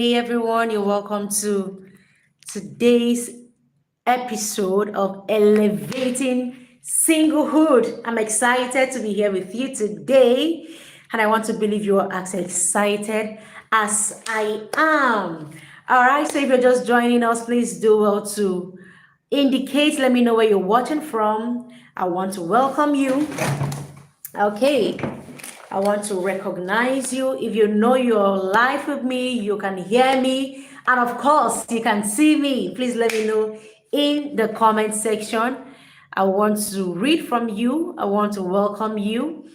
Hey everyone, you're welcome to today's episode of Elevating Singlehood. I'm excited to be here with you today, and I want to believe you are as excited as I am. All right, so if you're just joining us, please do well to indicate, let me know where you're watching from. I want to welcome you. Okay, I want to recognize you. If you know you're live with me, you can hear me, and of course, you can see me. Please let me know in the comment section. I want to read from you. I want to welcome you.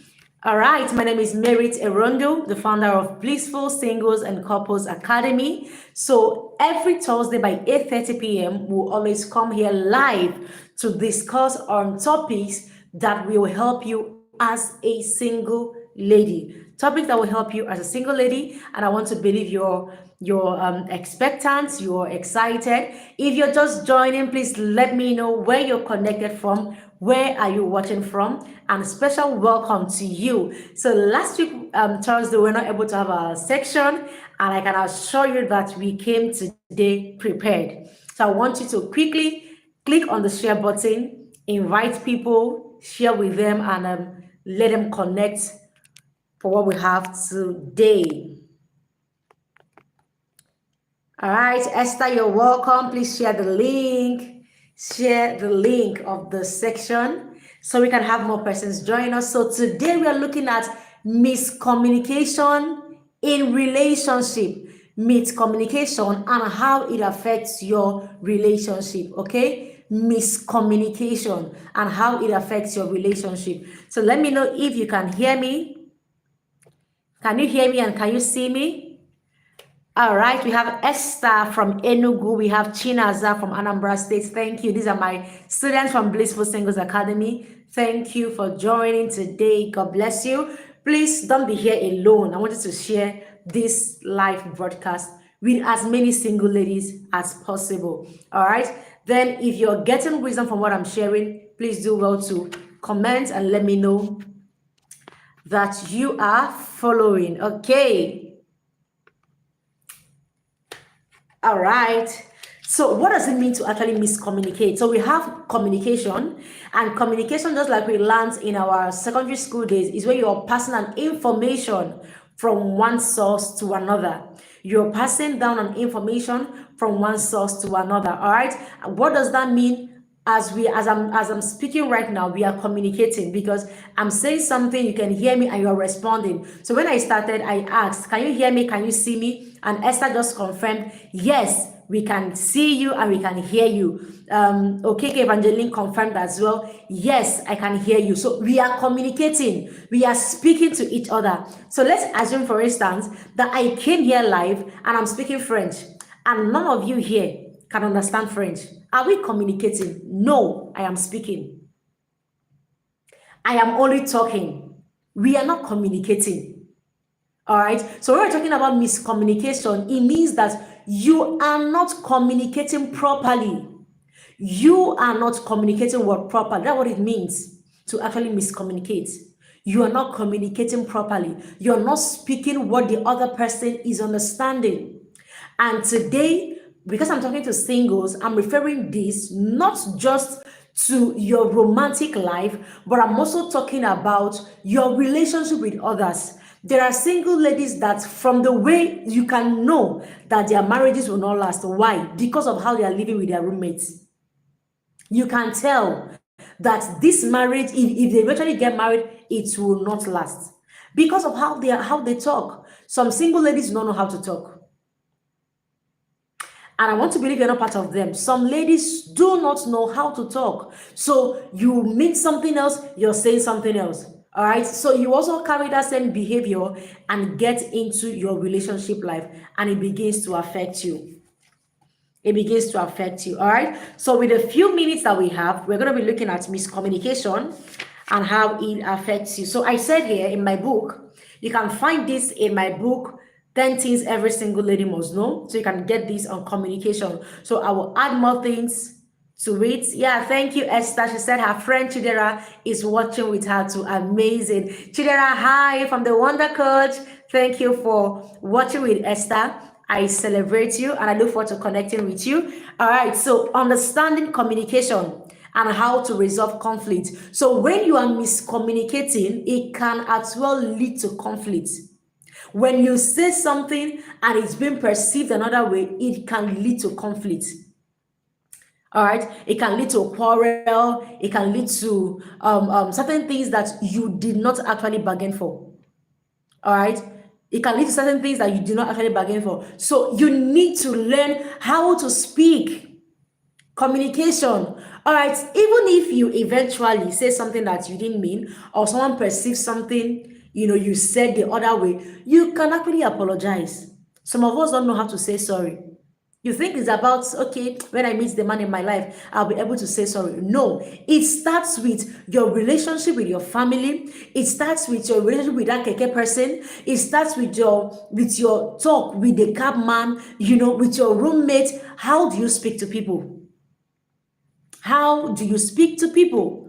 All right, my name is Merit Erondu, the founder of Blissful Singles and Couples Academy. So every Thursday by 8:30 p.m., we'll always come here live to discuss on topics that will help you as a single lady. Topics that will help you as a single lady, and I want to believe you're expectant, you're excited. If you're just joining, please let me know where you're connected from, where are you watching from, and special welcome to you. So last week, Thursday, we were not able to have a section, and I can assure you that we came today prepared. So I want you to quickly click on the share button, invite people, share with them, and let them connect for what we have today. All right, Esther, you're welcome. Please share the link. Share the link of the section so we can have more persons join us. So today we are looking at miscommunication in relationship. Miscommunication and how it affects your relationship. Okay, miscommunication and how it affects your relationship. So let me know if you can hear me. Can you hear me and can you see me? All right, we have Esther from Enugu. We have Chinaza from Anambra State. Thank you. These are my students from Blissful Singles Academy. Thank you for joining today. God bless you. Please don't be here alone. I want you to share this live broadcast with as many single ladies as possible. All right. Then if you're getting wisdom from what I'm sharing, please do well to comment and let me know that you are following. Okay. All right. So what does it mean to actually miscommunicate? So we have communication, and communication, just like we learned in our secondary school days, is where you're passing an information from one source to another. You're passing down an information from one source to another. All right. And what does that mean? As I'm speaking right now, we are communicating because I'm saying something, you can hear me and you're responding. So when I started, I asked, can you hear me, can you see me? And Esther just confirmed, yes, we can see you and we can hear you. Okay, Evangeline confirmed as well, yes, I can hear you. So we are communicating, we are speaking to each other. So let's assume, for instance, that I came here live and I'm speaking French and none of you here can understand French. Are we communicating? No, I am speaking. I am only talking. We are not communicating. All right. So when we're talking about miscommunication, it means that you are not communicating properly. You are not communicating what properly. That's what it means to actually miscommunicate. You are not communicating properly. You're not speaking what the other person is understanding. And today, because I'm talking to singles, I'm referring this not just to your romantic life, but I'm also talking about your relationship with others. There are single ladies that from the way you can know that their marriages will not last. Why? Because of how they are living with their roommates. You can tell that this marriage, if they eventually get married, it will not last. Because of how they talk. Some single ladies don't know how to talk. And I want to believe you're not part of them. Some ladies do not know how to talk. So you mean something else, you're saying something else. All right. So you also carry that same behavior and get into your relationship life, and it begins to affect you. It begins to affect you. All right. So with a few minutes that we have, we're going to be looking at miscommunication and how it affects you. So I said here in my book, you can find this in my book, 10 things every single lady must know. So you can get this on communication. So I will add more things to it. Yeah, thank you, Esther. She said her friend Chidera is watching with her too. Amazing. Chidera, hi from the Wonder Coach. Thank you for watching with Esther. I celebrate you and I look forward to connecting with you. All right, so understanding communication and how to resolve conflict. So when you are miscommunicating, it can as well lead to conflict. When you say something and it's being perceived another way, it can lead to conflict. All right, it can lead to a quarrel, it can lead to certain things that you did not actually bargain for. All right, it can lead to certain things that you did not actually bargain for. So you need to learn how to speak. Communication. All right, even if you eventually say something that you didn't mean, or someone perceives something, you said the other way, you can actually apologize. Some of us don't know how to say sorry. You think it's about, okay, when I meet the man in my life, I'll be able to say sorry. No, it starts with your relationship with your family. It starts with your relationship with that keke person. It starts with your talk with the cab man, with your roommate. How do you speak to people? How do you speak to people?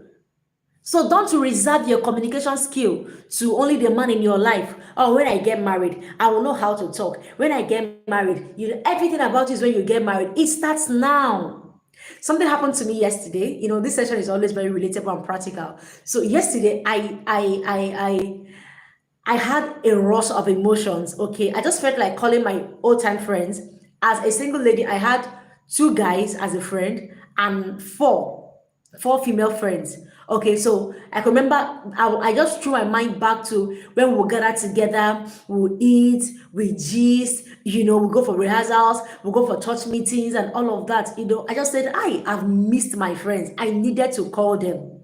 So don't reserve your communication skill to only the man in your life. Oh, when I get married, I will know how to talk. When I get married, everything about you is when you get married. It starts now. Something happened to me yesterday. This session is always very relatable and practical. So yesterday, I had a rush of emotions. Okay, I just felt like calling my old time friends. As a single lady, I had two guys as a friend and four female friends. Okay, so I can remember I just threw my mind back to when we gather together, we eat, we gist, we go for rehearsals, we go for church meetings and all of that. I just said, I've missed my friends. I needed to call them.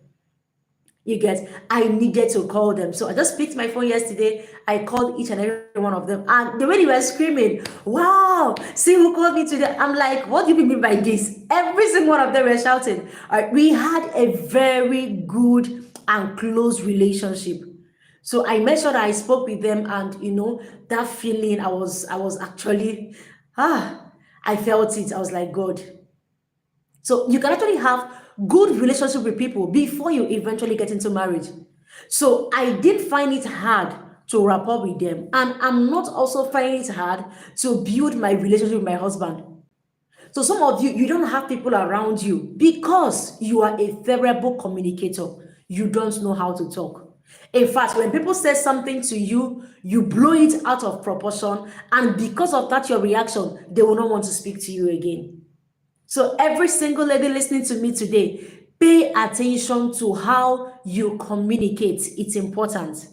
You get, I needed to call them. So I just picked my phone yesterday. I called each and every one of them. And the way they were screaming, wow, see who called me today. I'm like, what do you mean by this? Every single one of them were shouting. All right, we had a very good and close relationship. So I made sure that I spoke with them, and that feeling I was actually I felt it. I was like, God. So you can actually have good relationship with people before you eventually get into marriage. So I did find it hard to rapport with them, and I'm not also finding it hard to build my relationship with my husband. So some of you don't have people around you because you are a terrible communicator. You don't know how to talk. In fact, when people say something to you, you blow it out of proportion, and because of that, your reaction, they will not want to speak to you again. So every single lady listening to me today, pay attention to how you communicate. It's important.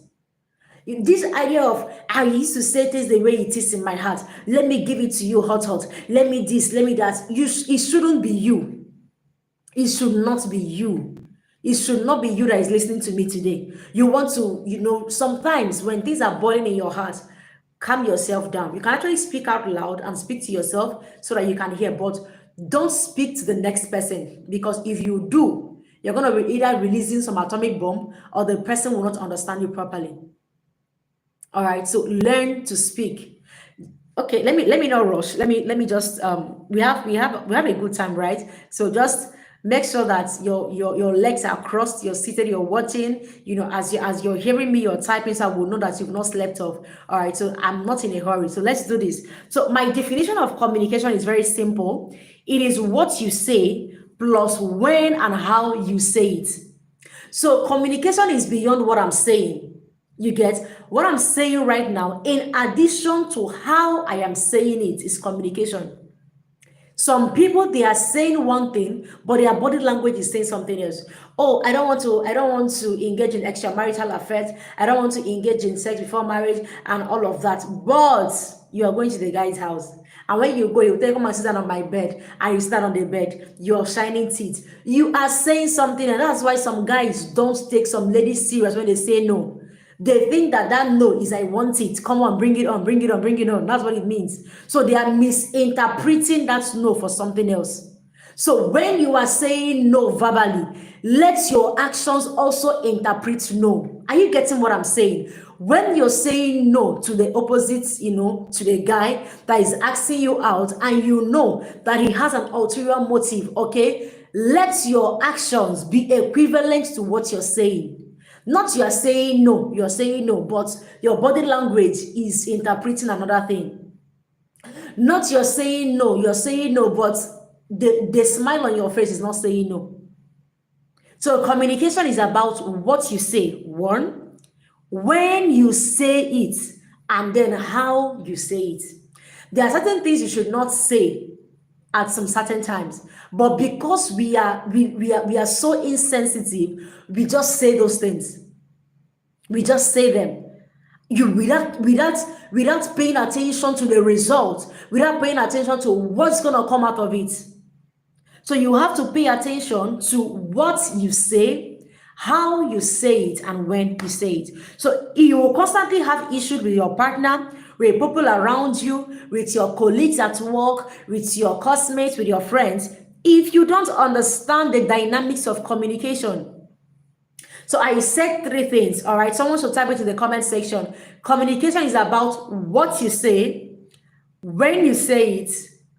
This idea of I used to say things the way it is in my heart. Let me give it to you hot, hot. Let me this, let me that. It shouldn't be you. It should not be you. It should not be you that is listening to me today. You want to, sometimes when things are boiling in your heart, calm yourself down. You can actually speak out loud and speak to yourself so that you can hear, but don't speak to the next person, because if you do, you're going to be either releasing some atomic bomb or the person will not understand you properly. All right, so learn to speak. Okay, let me not rush. Let me just we have a good time, right? So just make sure that your legs are crossed, you're seated, you're watching, as you're hearing me, you're typing, so I will know that you've not slept off. All right, so I'm not in a hurry. So let's do this. So my definition of communication is very simple. It is what you say plus when and how you say it. So communication is beyond what I'm saying. You get what I'm saying right now, in addition to how I am saying it, is communication. Some people, they are saying one thing, but their body language is saying something else. Oh, I don't want to engage in extramarital affairs. I don't want to engage in sex before marriage and all of that. But you are going to the guy's house. And when you go, you take come and sit down on my bed, and you stand on the bed, you're shining teeth. You are saying something, and that's why some guys don't take some ladies serious when they say no. They think that no is I want it. Come on, bring it on, bring it on, bring it on. That's what it means. So they are misinterpreting that no for something else. So when you are saying no verbally, let your actions also interpret no. Are you getting what I'm saying? When you're saying no to the opposite, to the guy that is asking you out, and you know that he has an ulterior motive, okay, let your actions be equivalent to what you're saying. Not you're saying no, but your body language is interpreting another thing. Not you're saying no, but the smile on your face is not saying no. So communication is about what you say, one, when you say it, and then how you say it. There are certain things you should not say at some certain times, but because we are so insensitive, we just say those things. We just say them. You without paying attention to the result, without paying attention to what's gonna come out of it. So you have to pay attention to what you say, how you say it, and when you say it. So you will constantly have issues with your partner, with people around you, with your colleagues at work, with your classmates, with your friends, if you don't understand the dynamics of communication. So I said three things, all right? Someone should type it in the comment section. Communication is about what you say, when you say it,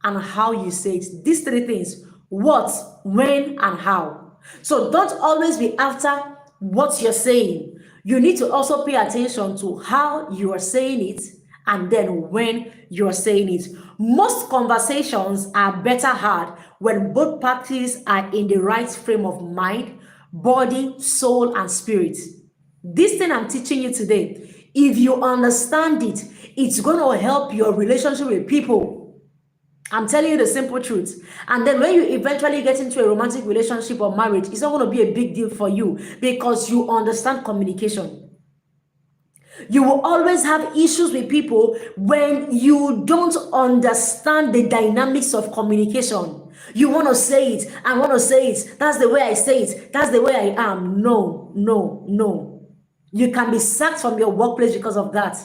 and how you say it. These three things: what, when, and how. So don't always be after what you're saying. You need to also pay attention to how you are saying it and then when you're saying it. Most conversations are better had when both parties are in the right frame of mind, body, soul, and spirit. This thing I'm teaching you today, if you understand it, it's going to help your relationship with people. I'm telling you the simple truth. And then when you eventually get into a romantic relationship or marriage, it's not going to be a big deal for you because you understand communication. You will always have issues with people when you don't understand the dynamics of communication. You want to say it, I want to say it, that's the way I say it, that's the way I am. No, no, no. You can be sacked from your workplace because of that.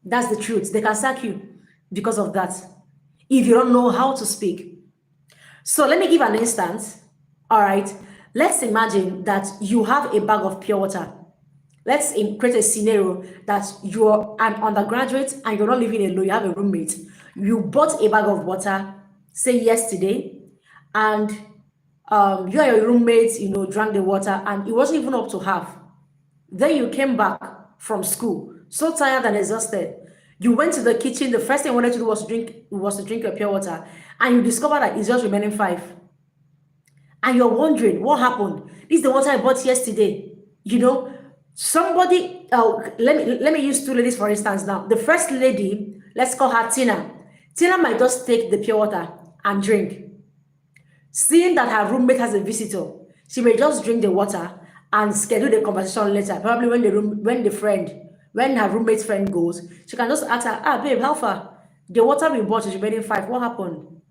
That's the truth. They can sack you because of that if you don't know how to speak. So let me give an instance. All right. Let's imagine that you have a bag of pure water. Let's create a scenario that you're an undergraduate and you're not living alone. You have a roommate. You bought a bag of water, say yesterday, and you and your roommate, drank the water, and it wasn't even up to half. Then you came back from school, so tired and exhausted. You went to the kitchen. The first thing you wanted to do was to drink your pure water, and you discover that it's just remaining 5. And you're wondering what happened. This is the water I bought yesterday. Somebody. Let me use 2 ladies for instance. Now, the first lady, let's call her Tina. Tina might just take the pure water and drink. Seeing that her roommate has a visitor, she may just drink the water and schedule the conversation later. Probably when her roommate's friend goes, she can just ask her, babe, how far? The water we bought is remaining 5. What happened?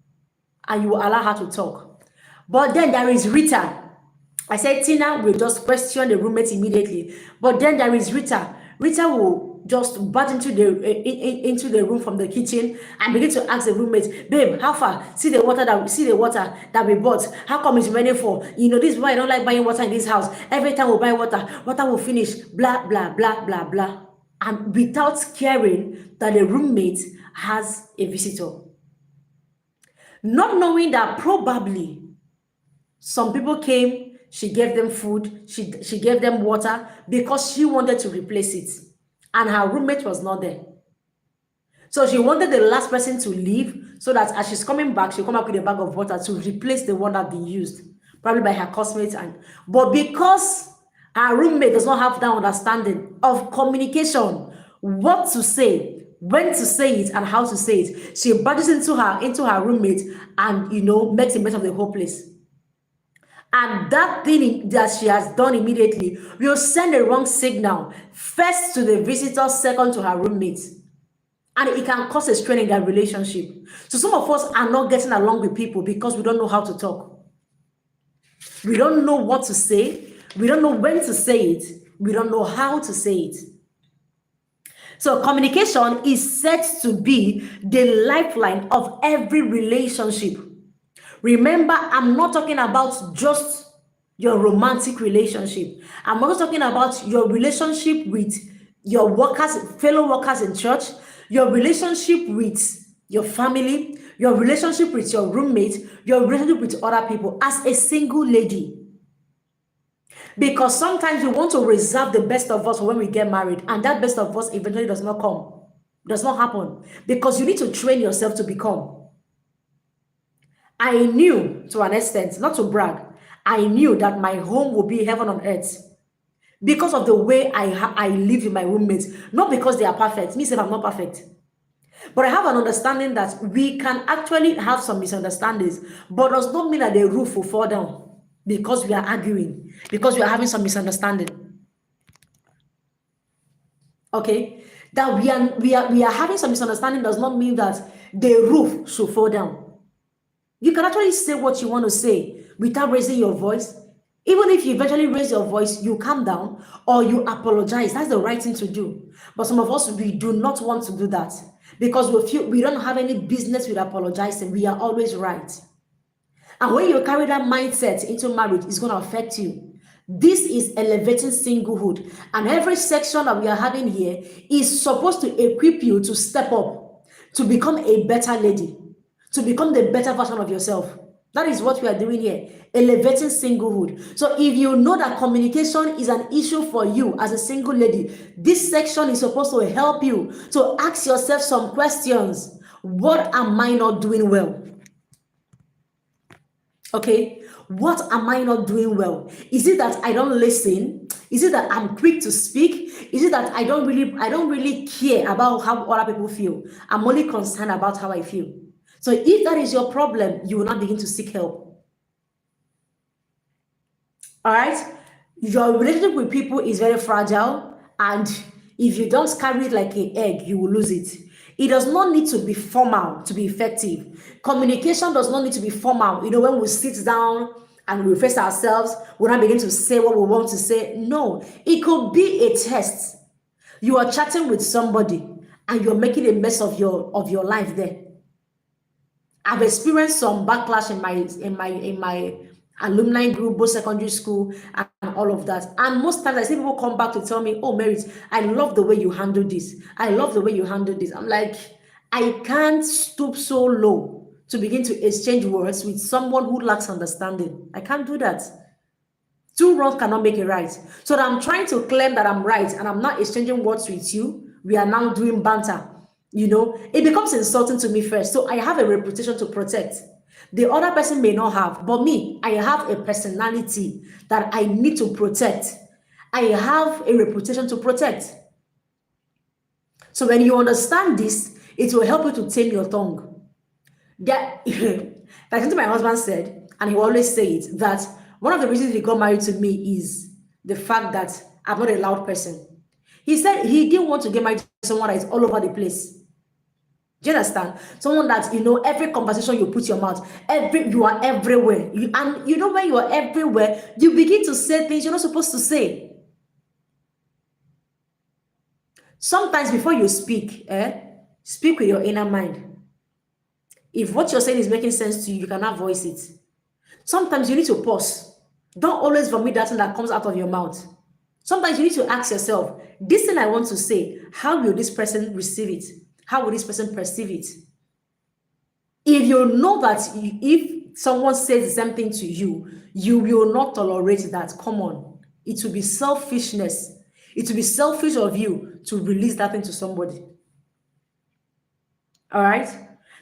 And you will allow her to talk. But then there is Rita. I said Tina will just question the roommate immediately. But then there is Rita. Rita will just butt into the room from the kitchen and begin to ask the roommate, babe, how far? See the water that we bought. How come it's remaining 4? This is why I don't like buying water in this house. Every time we buy water will finish. Blah, blah, blah, blah, blah. And without caring that the roommate has a visitor. Not knowing that probably some people came, she gave them food, she gave them water because she wanted to replace it. And her roommate was not there. So she wanted the last person to leave so that as she's coming back, she'll come back with a bag of water to replace the one that been used, probably by her classmates. But because her roommate does not have that understanding of communication, what to say, when to say it, and how to say it, she barges into her roommate and makes a mess of the whole place. And that thing that she has done immediately will send a wrong signal, first to the visitor, second to her roommate. And it can cause a strain in their relationship. So some of us are not getting along with people because we don't know how to talk. We don't know what to say. We don't know when to say it. We don't know how to say it. So communication is said to be the lifeline of every relationship. Remember, I'm not talking about just your romantic relationship. I'm also talking about your relationship with your workers, fellow workers in church, your relationship with your family, your relationship with your roommate, your relationship with other people as a single lady. Because sometimes we want to reserve the best of us for when we get married, and that best of us eventually does not come. Does not happen because you need to train yourself to become. I knew to an extent, not to brag, I knew that my home would be heaven on earth because of the way I live with my roommates, not because they are perfect. Me, say I'm not perfect. But I have an understanding that we can actually have some misunderstandings, but does not mean that the roof will fall down because we are arguing, because we are having some misunderstanding. Okay, that we are having some misunderstanding does not mean that the roof should fall down. You can actually say what you want to say without raising your voice. Even if you eventually raise your voice, you calm down or you apologize. That's the right thing to do. But some of us, we do not want to do that because we feel we don't have any business with apologizing. We are always right. And when you carry that mindset into marriage, it's going to affect you. This is elevating singlehood. And every section that we are having here is supposed to equip you to step up, to become a better lady, to become the better version of yourself. That is what we are doing here, elevating singlehood. So if you know that communication is an issue for you as a single lady, this section is supposed to help you to ask yourself some questions. What am I not doing well? Okay, what am I not doing well? Is it that I don't listen? Is it that I'm quick to speak? Is it that I don't really care about how other people feel? I'm only concerned about how I feel. So if that is your problem, you will not begin to seek help. All right, your relationship with people is very fragile, and if you don't carry it like an egg, you will lose it. It does not need to be formal to be effective. Communication does not need to be formal. You know, when we sit down and we face ourselves, we don't begin to say what we want to say. No, it could be a test. You are chatting with somebody and you're making a mess of your life there. I've experienced some backlash in my alumni group, both secondary school and all of that. And most times I see people come back to tell me, "Oh, Merit, I love the way you handle this. I love the way you handle this." I'm like, I can't stoop so low to begin to exchange words with someone who lacks understanding. I can't do that. Two wrongs cannot make it right. So that I'm trying to claim that I'm right and I'm not exchanging words with you. We are now doing banter. You know, it becomes insulting to me first. So I have a reputation to protect. The other person may not have, but me, I have a personality that I need to protect. I have a reputation to protect. So when you understand this, it will help you to tame your tongue. That, like something my husband said, and he will always say it, that one of the reasons he got married to me is the fact that I'm not a loud person. He said he didn't want to get married to someone that is all over the place. Do you understand? Someone that, you know, every conversation you put your mouth, you are everywhere. And you know, when you are everywhere, you begin to say things you're not supposed to say. Sometimes before you speak, speak with your inner mind. If what you're saying is making sense to you, you cannot voice it. Sometimes you need to pause. Don't always vomit that thing that comes out of your mouth. Sometimes you need to ask yourself, this thing I want to say, how will this person receive it? How will this person perceive it? If you know that if someone says the same thing to you, you will not tolerate that. Come on. It will be selfishness. It will be selfish of you to release that thing to somebody. All right?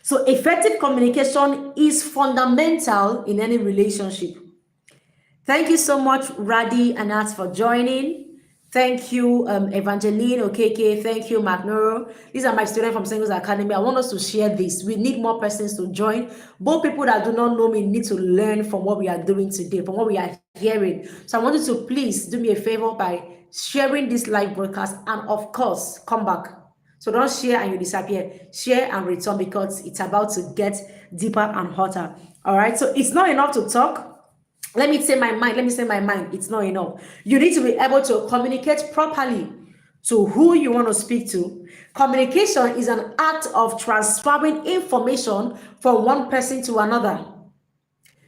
So effective communication is fundamental in any relationship. Thank you so much, Radi and Nat, for joining. Thank you, Evangeline, Okeke. Thank you, McNuro. These are my students from Singles Academy. I want us to share this. We need more persons to join. Both people that do not know me need to learn from what we are doing today, from what we are hearing. So I want you to please do me a favor by sharing this live broadcast and, of course, come back. So don't share and you disappear. Share and return because it's about to get deeper and hotter. All right? So it's not enough to talk. Let me say my mind. It's not enough. You need to be able to communicate properly to who you want to speak to. Communication is an act of transferring information from one person to another.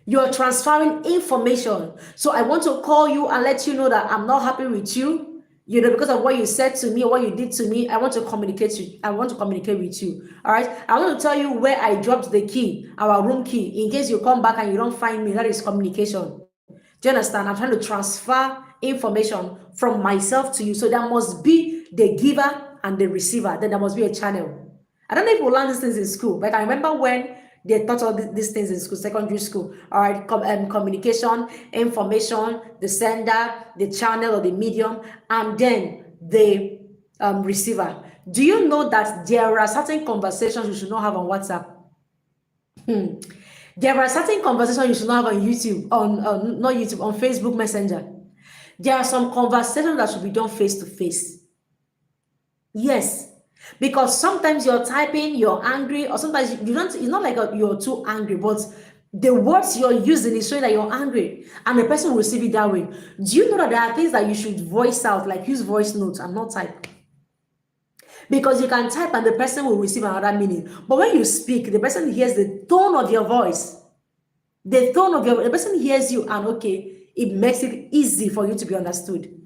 You're transferring information. So I want to call you and let you know that I'm not happy with you. You know, because of what you said to me or what you did to me, I want to communicate with you. All right. I want to tell you where I dropped the key, our room key, in case you come back and you don't find me. That is communication. Do you understand? I'm trying to transfer information from myself to you. So there must be the giver and the receiver. Then there must be a channel. I don't know if we learn these things in school, but I remember when they taught all these things in school, secondary school. All right, communication, information, the sender, the channel or the medium, and then the receiver. Do you know that there are certain conversations you should not have on WhatsApp? There are certain conversations you should not have on YouTube, on not YouTube, on Facebook Messenger. There are some conversations that should be done face to face. Yes, because sometimes you're typing, you're angry, or sometimes you don't. It's not like you're too angry, but the words you're using is showing that you're angry, and the person will receive it that way. Do you know that there are things that you should voice out, like use voice notes and not type? Because you can type and the person will receive another meaning. But when you speak, the person hears the tone of your voice. The person hears you, and okay, it makes it easy for you to be understood.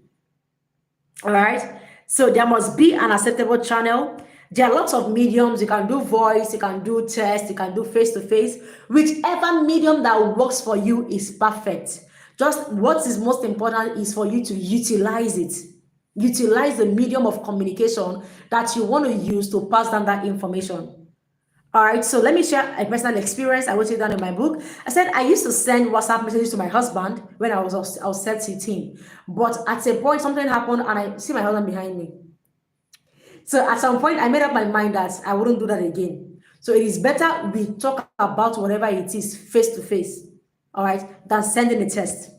All right. So there must be an acceptable channel. There are lots of mediums. You can do voice, you can do text, you can do face to face. Whichever medium that works for you is perfect. Just what is most important is for you to utilize it. Utilize the medium of communication that you want to use to pass down that information. All right, so let me share a personal experience. I wrote it down in my book. I said I used to send WhatsApp messages to my husband when I was 13. But at a point, something happened, and I see my husband behind me. So at some point, I made up my mind that I wouldn't do that again. So it is better we talk about whatever it is face to face, all right, than sending a text.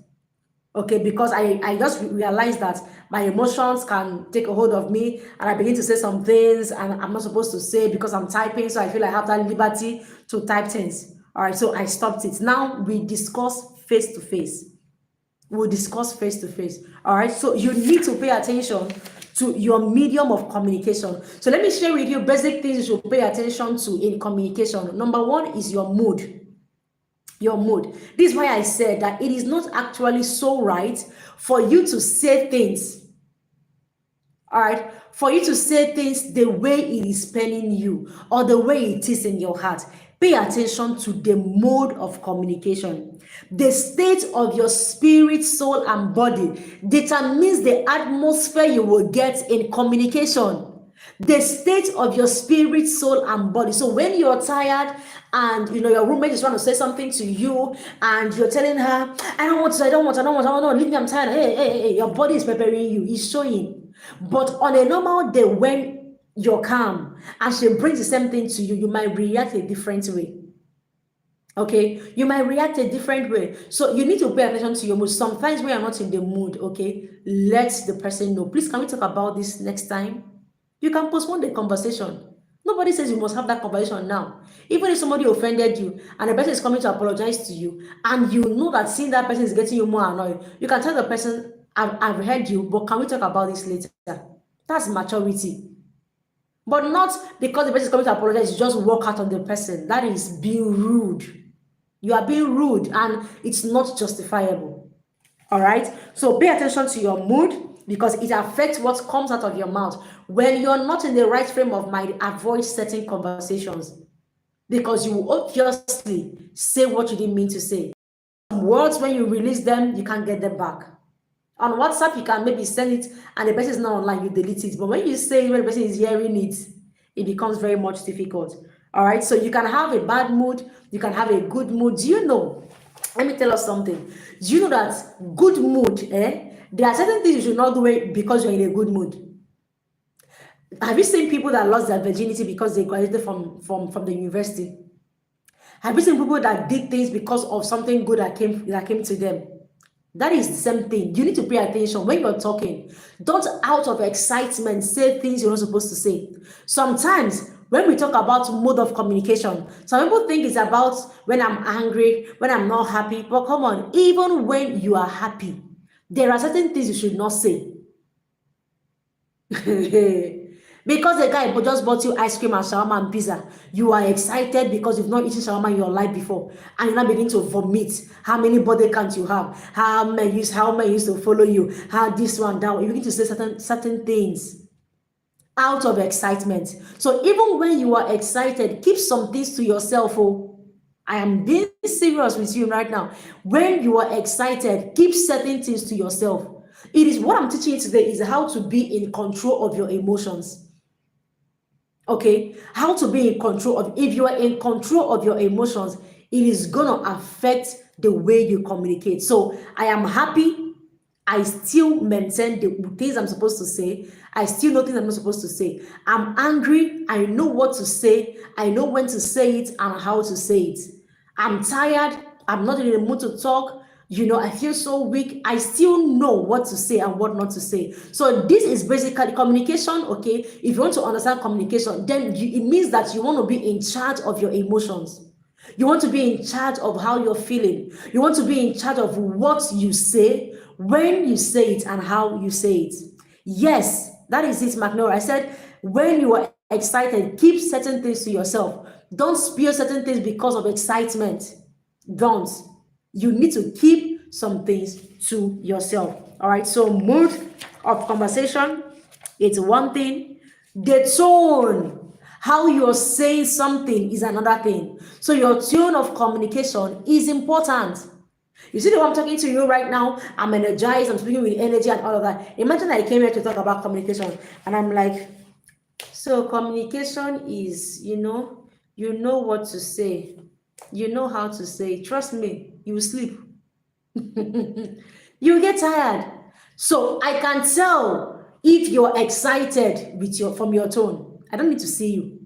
Okay, because I just realized that my emotions can take a hold of me, and I begin to say some things and I'm not supposed to say because I'm typing, so I feel I have that liberty to type things. All right, so I stopped it. Now we discuss face to face. We'll discuss face to face. All right, so you need to pay attention to your medium of communication. So let me share with you basic things you should pay attention to in communication. Number one is your mood. Your mood. This is why I said that it is not actually so right for you to say things, all right, for you to say things the way it is paining you or the way it is in your heart. Pay attention to the mode of communication. The state of your spirit, soul, and body determines the atmosphere you will get in communication. The state of your spirit, soul, and body. So when you're tired and your roommate is trying to say something to you and you're telling her, I don't want, leave me, I'm tired. Hey, your body is preparing you, it's showing. But on a normal day, when you're calm and she brings the same thing to you, you might react a different way. Okay, you might react a different way. So you need to pay attention to your mood. Sometimes when you're not in the mood, okay, let the person know. Please, can we talk about this next time? You can postpone the conversation. Nobody says you must have that conversation now. Even if somebody offended you and the person is coming to apologize to you, and you know that seeing that person is getting you more annoyed, you can tell the person, I've heard you, but can we talk about this later? That's maturity. But not because the person is coming to apologize, you just walk out on the person. That is being rude. You are being rude and it's not justifiable. All right? So pay attention to your mood, because it affects what comes out of your mouth. When you're not in the right frame of mind, avoid certain conversations, because you will obviously say what you didn't mean to say. Words, when you release them, you can't get them back. On WhatsApp, you can maybe send it and the person is not online, you delete it. But when you say it, when the person is hearing it, it becomes very much difficult. All right, so you can have a bad mood, you can have a good mood. Do you know? Let me tell us something. Do you know that good mood, there are certain things you should not do it because you're in a good mood. Have you seen people that lost their virginity because they graduated from the university? Have you seen people that did things because of something good that came to them? That is the same thing. You need to pay attention when you're talking. Don't, out of excitement, say things you're not supposed to say. Sometimes when we talk about mode of communication, some people think it's about when I'm angry, when I'm not happy. But come on, even when you are happy, there are certain things you should not say. Because the guy just bought you ice cream and shawarma and pizza, you are excited because you've not eaten shawarma in your life before, and you now begin to vomit how many body counts you have, how many used to follow you, how this one, that one. You begin to say certain things out of excitement. So even when you are excited, keep some things to yourself. Oh, I am being serious with you right now. When you are excited, keep certain things to yourself. It is what I'm teaching you today is how to be in control of your emotions. Okay, how to be in control of, if you are in control of your emotions, it is gonna affect the way you communicate. So I am happy, I still maintain the things I'm supposed to say. I still know things I'm not supposed to say. I'm angry, I know what to say, I know when to say it and how to say it. I'm tired, I'm not in the mood to talk, I feel so weak. I still know what to say and what not to say. So this is basically communication. Okay, if you want to understand communication, then it means that you want to be in charge of your emotions. You want to be in charge of how you're feeling. You want to be in charge of what you say, when you say it, and how you say it. Yes, that is it, McNora. I said, when you are excited, keep certain things to yourself. Don't spill certain things because of excitement. Don't. You need to keep some things to yourself. All right. So, mood of conversation, it's one thing. The tone, how you're saying something, is another thing. So, your tone of communication is important. You see the way I'm talking to you right now? I'm energized, I'm speaking with energy and all of that. Imagine I came here to talk about communication and I'm like, so communication is, you know what to say. You know how to say. Trust me, you will sleep. You get tired. So I can tell if you're excited from your tone. I don't need to see you.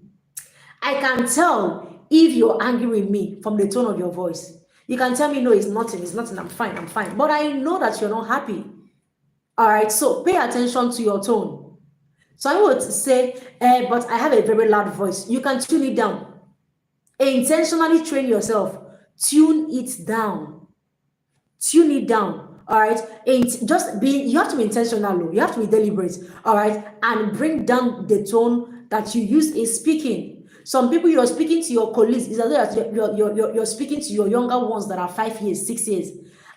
I can tell if you're angry with me from the tone of your voice. You can tell me, no, it's nothing, I'm fine, I'm fine. But I know that you're not happy. All right, so pay attention to your tone. So I would say, but I have a very loud voice. You can tune it down. Intentionally train yourself. Tune it down. Tune it down. All right. You have to be intentional. You have to be deliberate. All right. And bring down the tone that you use in speaking. Some people, you're speaking to your colleagues, is as though you're speaking to your younger ones that are 5 years, 6 years.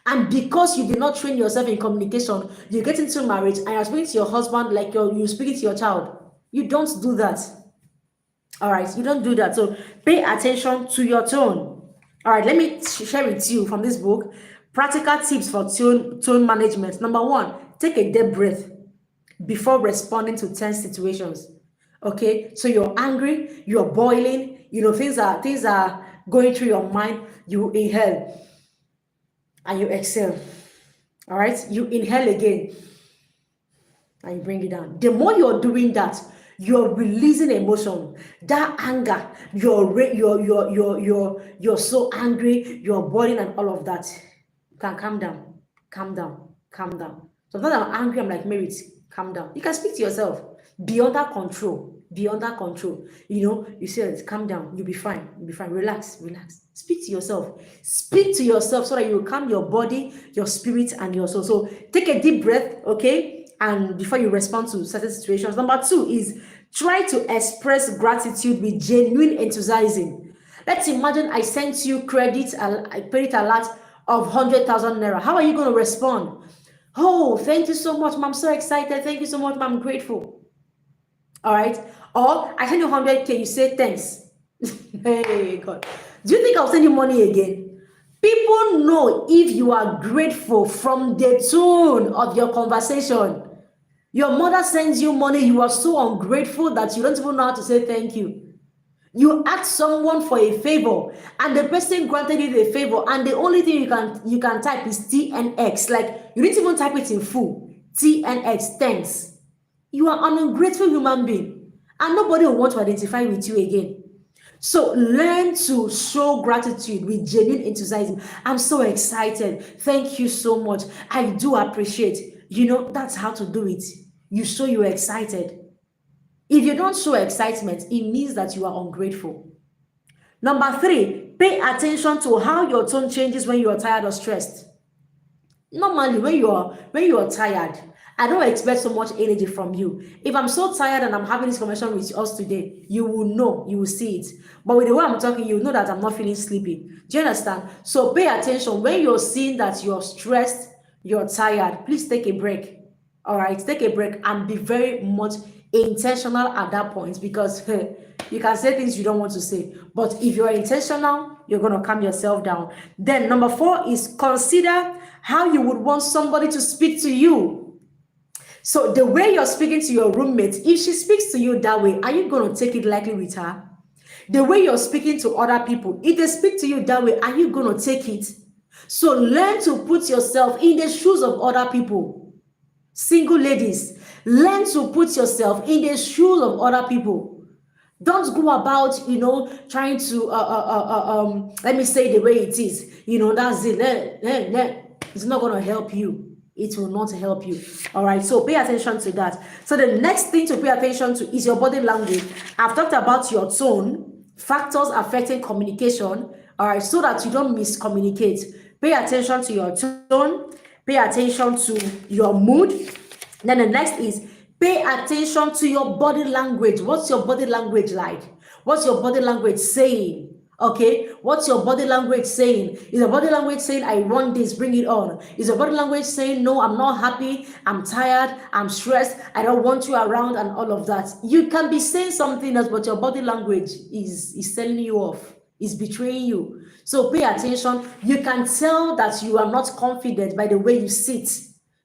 And because you did not train yourself in communication, you get into marriage and you're speaking to your husband like you're speaking to your child. You don't do that. All right, you don't do that. So pay attention to your tone. All right, let me share with you from this book practical tips for tone management. Number one, take a deep breath before responding to tense situations. Okay, so you're angry, you're boiling, things are going through your mind. You inhale and you exhale. All right, you inhale again and you bring it down. The more you're doing that, you're releasing emotion, that anger. You're so angry, you're boiling and all of that. You can calm down, calm down, calm down. Sometimes I'm angry, I'm like, Merit, calm down. You can speak to yourself. Be under control. Be under control. You say, calm down, you'll be fine. You'll be fine. Relax, relax. Speak to yourself. Speak to yourself so that you will calm your body, your spirit, and your soul. So take a deep breath, okay? And before you respond to certain situations. Number two is try to express gratitude with genuine enthusiasm. Let's imagine I sent you credit alert of 100,000 naira. How are you going to respond? Oh, thank you so much, ma'am. I'm so excited. Thank you so much, ma'am. I'm grateful. All right. Or I send you 100K, you say thanks. Hey, God. Do you think I'll send you money again? People know if you are grateful from the tone of your conversation. Your mother sends you money, you are so ungrateful that you don't even know how to say thank you. You ask someone for a favor and the person granted you the favor and the only thing you can type is TNX. Like you didn't even type it in full. TNX, thanks. You are an ungrateful human being and nobody will want to identify with you again. So learn to show gratitude with genuine enthusiasm. I'm so excited. Thank you so much. I do appreciate. That's how to do it. You show you're excited. If you don't show excitement, it means that you are ungrateful. Number three, pay attention to how your tone changes when you are tired or stressed. Normally, when you are tired, I don't expect so much energy from you. If I'm so tired and I'm having this conversation with us today, you will know, you will see it. But with the way I'm talking, you know that I'm not feeling sleepy. Do you understand? So pay attention. When you're seeing that you're stressed, you're tired, please take a break. All right, take a break and be very much intentional at that point because you can say things you don't want to say. But if you're intentional, you're going to calm yourself down. Then number four is consider how you would want somebody to speak to you. So the way you're speaking to your roommate, if she speaks to you that way, are you going to take it lightly with her? The way you're speaking to other people, if they speak to you that way, are you going to take it? So learn to put yourself in the shoes of other people. Single ladies, learn to put yourself in the shoes of other people. Don't go about, trying to, let me say the way it is. That's it. It's not going to help you. It will not help you. All right. So pay attention to that. So the next thing to pay attention to is your body language. I've talked about your tone, factors affecting communication. All right. So that you don't miscommunicate. Pay attention to your tone. Pay attention to your mood. Then the next is pay attention to your body language. What's your body language like? What's your body language saying? Okay, what's your body language saying? Is your body language saying, I want this, bring it on? Is your body language saying, no, I'm not happy, I'm tired, I'm stressed, I don't want you around, and all of that? You can be saying something else, but your body language is telling you off, is betraying you. So pay attention. You can tell that you are not confident by the way you sit.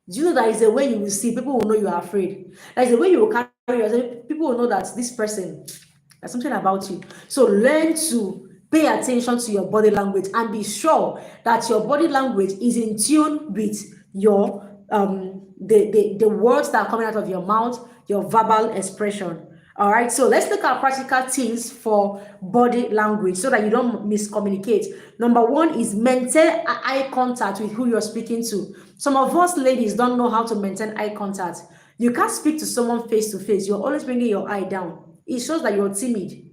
Do you know that is the way you will see? People will know you are afraid. That is the way you will carry yourself. People will know that this person, there's something about you. So learn to pay attention to your body language and be sure that your body language is in tune with your the words that are coming out of your mouth, your verbal expression. All right, so let's look at practical things for body language so that you don't miscommunicate. Number one is maintain eye contact with who you're speaking to. Some of us ladies don't know how to maintain eye contact. You can't speak to someone face to face. You're always bringing your eye down. It shows that you're timid.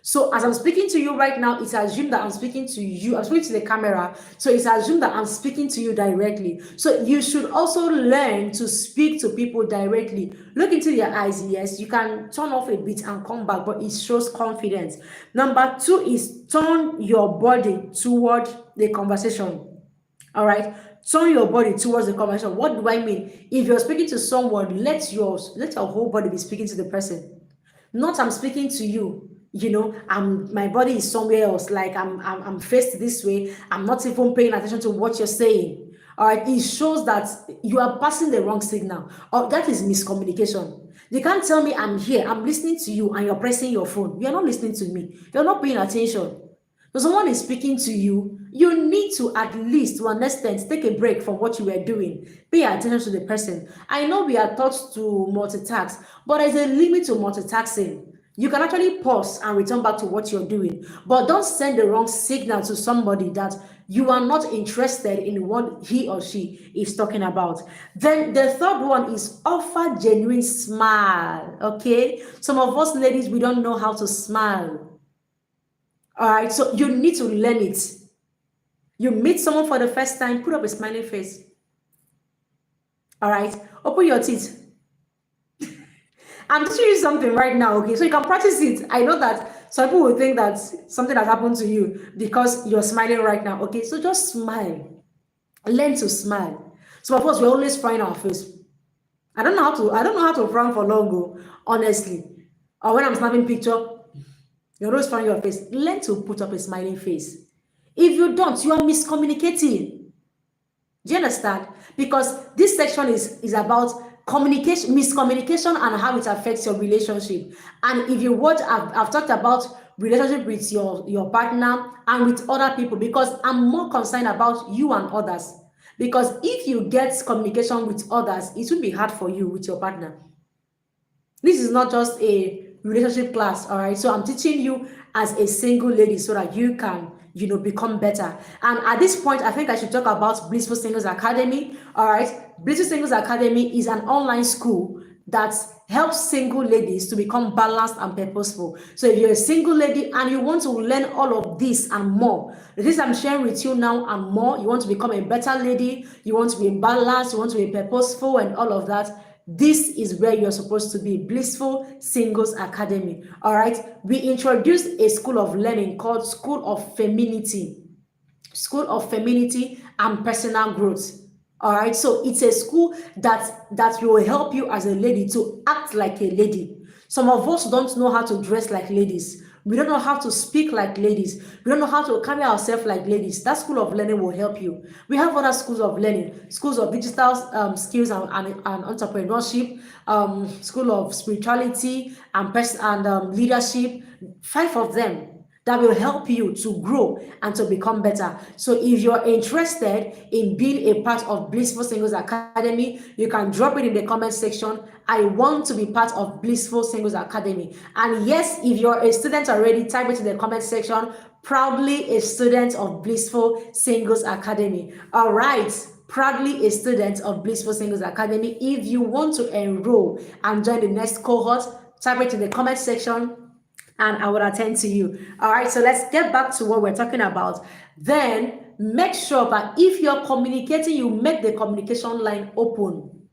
So as I'm speaking to you right now, it's assumed that I'm speaking to you. I'm speaking to the camera. So it's assumed that I'm speaking to you directly. So you should also learn to speak to people directly. Look into their eyes. Yes, you can turn off a bit and come back, but it shows confidence. Number two is turn your body toward the conversation. All right. Turn your body towards the conversation. What do I mean? If you're speaking to someone, let your whole body be speaking to the person. Not I'm speaking to you, my body is somewhere else, like I'm faced this way, I'm not even paying attention to what you're saying. All right, it shows that you are passing the wrong signal, or that is miscommunication. You can't tell me I'm here, I'm listening to you, and you're pressing your phone. You're not listening to me, you're not paying attention. So someone is speaking to you, you need to at least, to an extent, take a break from what you were doing. Pay attention to the person. I know we are taught to multitask, but there's a limit to multitasking. You can actually pause and return back to what you're doing, but don't send the wrong signal to somebody that you are not interested in what he or she is talking about. Then the third one is offer genuine smile. Okay, some of us ladies, we don't know how to smile. All right, so you need to learn it. You meet someone for the first time, put up a smiling face. All right, open your teeth. I'm teaching you something right now, okay? So you can practice it. I know that some people will think that something has happened to you because you're smiling right now, okay? So just smile. Learn to smile. Some of us, we're always frying our face. I don't know how to frown for long, honestly. Or when I'm snapping picture, you're always frying your face. Learn to put up a smiling face. If you don't, you are miscommunicating. Do you understand? Because this section is about communication, miscommunication, and how it affects your relationship. And if you watch, I've talked about relationship with your partner and with other people, because I'm more concerned about you and others. Because if you get communication with others, it will be hard for you with your partner. This is not just a relationship class, all right? So I'm teaching you as a single lady so that you can, become better. And at this point, I think I should talk about Blissful Singles Academy, all right? Blissful Singles Academy is an online school that helps single ladies to become balanced and purposeful. So if you're a single lady and you want to learn all of this and more, this I'm sharing with you now and more, you want to become a better lady, you want to be balanced, you want to be purposeful and all of that, this is where you're supposed to be. Blissful Singles Academy. All right. We introduced a school of learning called School of Femininity. School of Femininity and Personal Growth. All right. So it's a school that will help you as a lady to act like a lady. Some of us don't know how to dress like ladies. We don't know how to speak like ladies. We don't know how to carry ourselves like ladies. That school of learning will help you. We have other schools of learning, schools of digital skills and entrepreneurship, school of spirituality and leadership. 5 of them that will help you to grow and to become better. So if you're interested in being a part of Blissful Singles Academy, you can drop it in the comment section. I want to be part of Blissful Singles Academy. And yes, if you're a student already, type it in the comment section. Proudly a student of Blissful Singles Academy. All right. Proudly a student of Blissful Singles Academy. If you want to enroll and join the next cohort, type it in the comment section and I will attend to you. All right, so let's get back to what we're talking about. Then make sure that if you're communicating, you make the communication line open.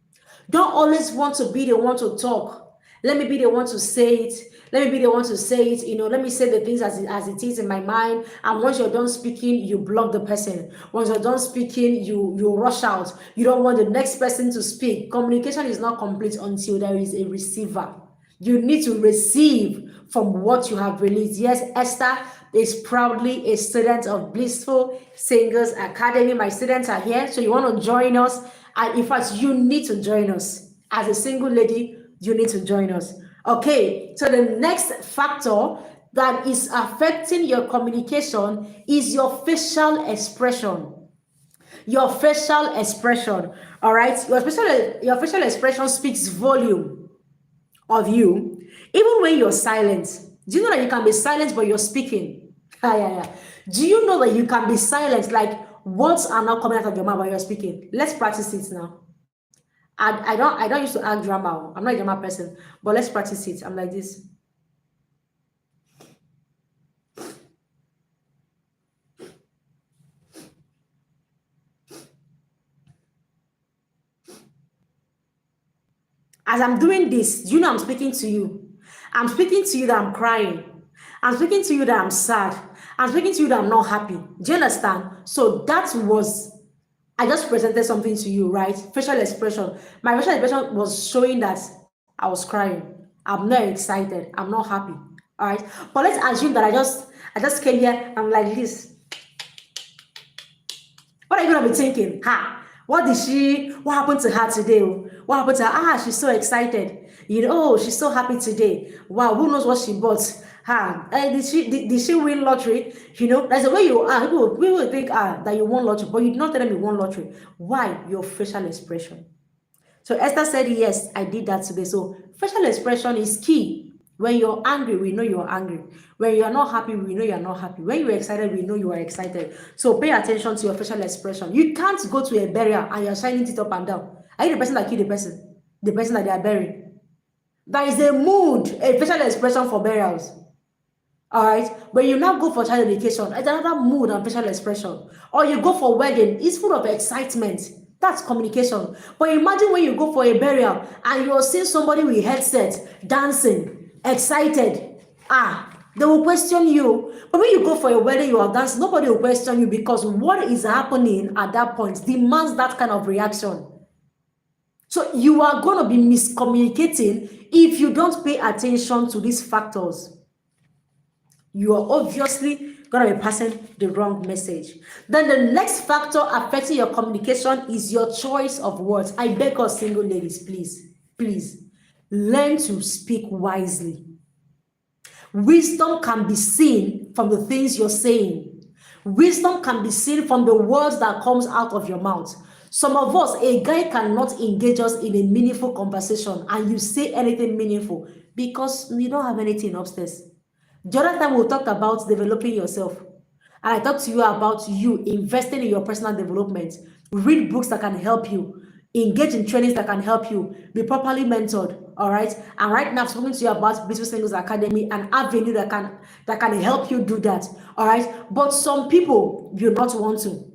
Don't always want to be the one to talk. Let me be the one to say it. Let me be the one to say it. Let me say the things as it is in my mind. And once you're done speaking, you block the person. Once you're done speaking, you rush out. You don't want the next person to speak. Communication is not complete until there is a receiver. You need to receive from what you have released. Yes, Esther is proudly a student of Blissful Singles Academy. My students are here, so you want to join us. And in fact, you need to join us. As a single lady, you need to join us. Okay, so the next factor that is affecting your communication is your facial expression. Your facial expression, all right? Your facial expression speaks volume of you, even when you're silent. Do you know that you can be silent but you're speaking? Yeah. Do you know that you can be silent, like words are not coming out of your mouth while you're speaking? Let's practice it now. I don't used to act drama. I'm not a drama person, but let's practice it. I'm like this. As I'm doing this, you know I'm speaking to you. I'm speaking to you that I'm crying. I'm speaking to you that I'm sad. I'm speaking to you that I'm not happy. Do you understand? So I just presented something to you, right? Facial expression. My facial expression was showing that I was crying. I'm not excited. I'm not happy. All right. But let's assume that I just came here. I'm like this. What are you gonna be thinking? What happened to her today? What happened to her? She's so excited. She's so happy today. Wow, who knows what she bought? Did she win lottery? That's the way you are. People will think that you won lottery, but you did not tell them you won lottery. Why? Your facial expression. So Esther said, yes, I did that today. So facial expression is key. When you're angry, we know you're angry. When you're not happy, we know you're not happy. When you're excited, we know you are excited. So pay attention to your facial expression. You can't go to a burial and you're shining it up and down. Are you the person that killed the person? The person that they are burying? There is a mood, a facial expression for burials. All right, when you now go for child education, it's another mood and facial expression. Or you go for wedding, it's full of excitement. That's communication. But imagine when you go for a burial and you're seeing somebody with headset dancing, excited. They will question you. But when you go for a wedding, you are dancing, nobody will question you because what is happening at that point demands that kind of reaction. So you are going to be miscommunicating if you don't pay attention to these factors. You are obviously going to be passing the wrong message. Then the next factor affecting your communication is your choice of words. I beg us single ladies, please, learn to speak wisely. Wisdom can be seen from the things you're saying. Wisdom can be seen from the words that comes out of your mouth. Some of us, a guy cannot engage us in a meaningful conversation and you say anything meaningful because you don't have anything upstairs. The other time we talked about developing yourself. And I talked to you about you investing in your personal development. Read books that can help you. Engage in trainings that can help you. Be properly mentored. All right. And right now, I'm speaking to you about Blissful Singles Academy, an avenue that can help you do that. All right. But some people do not want to.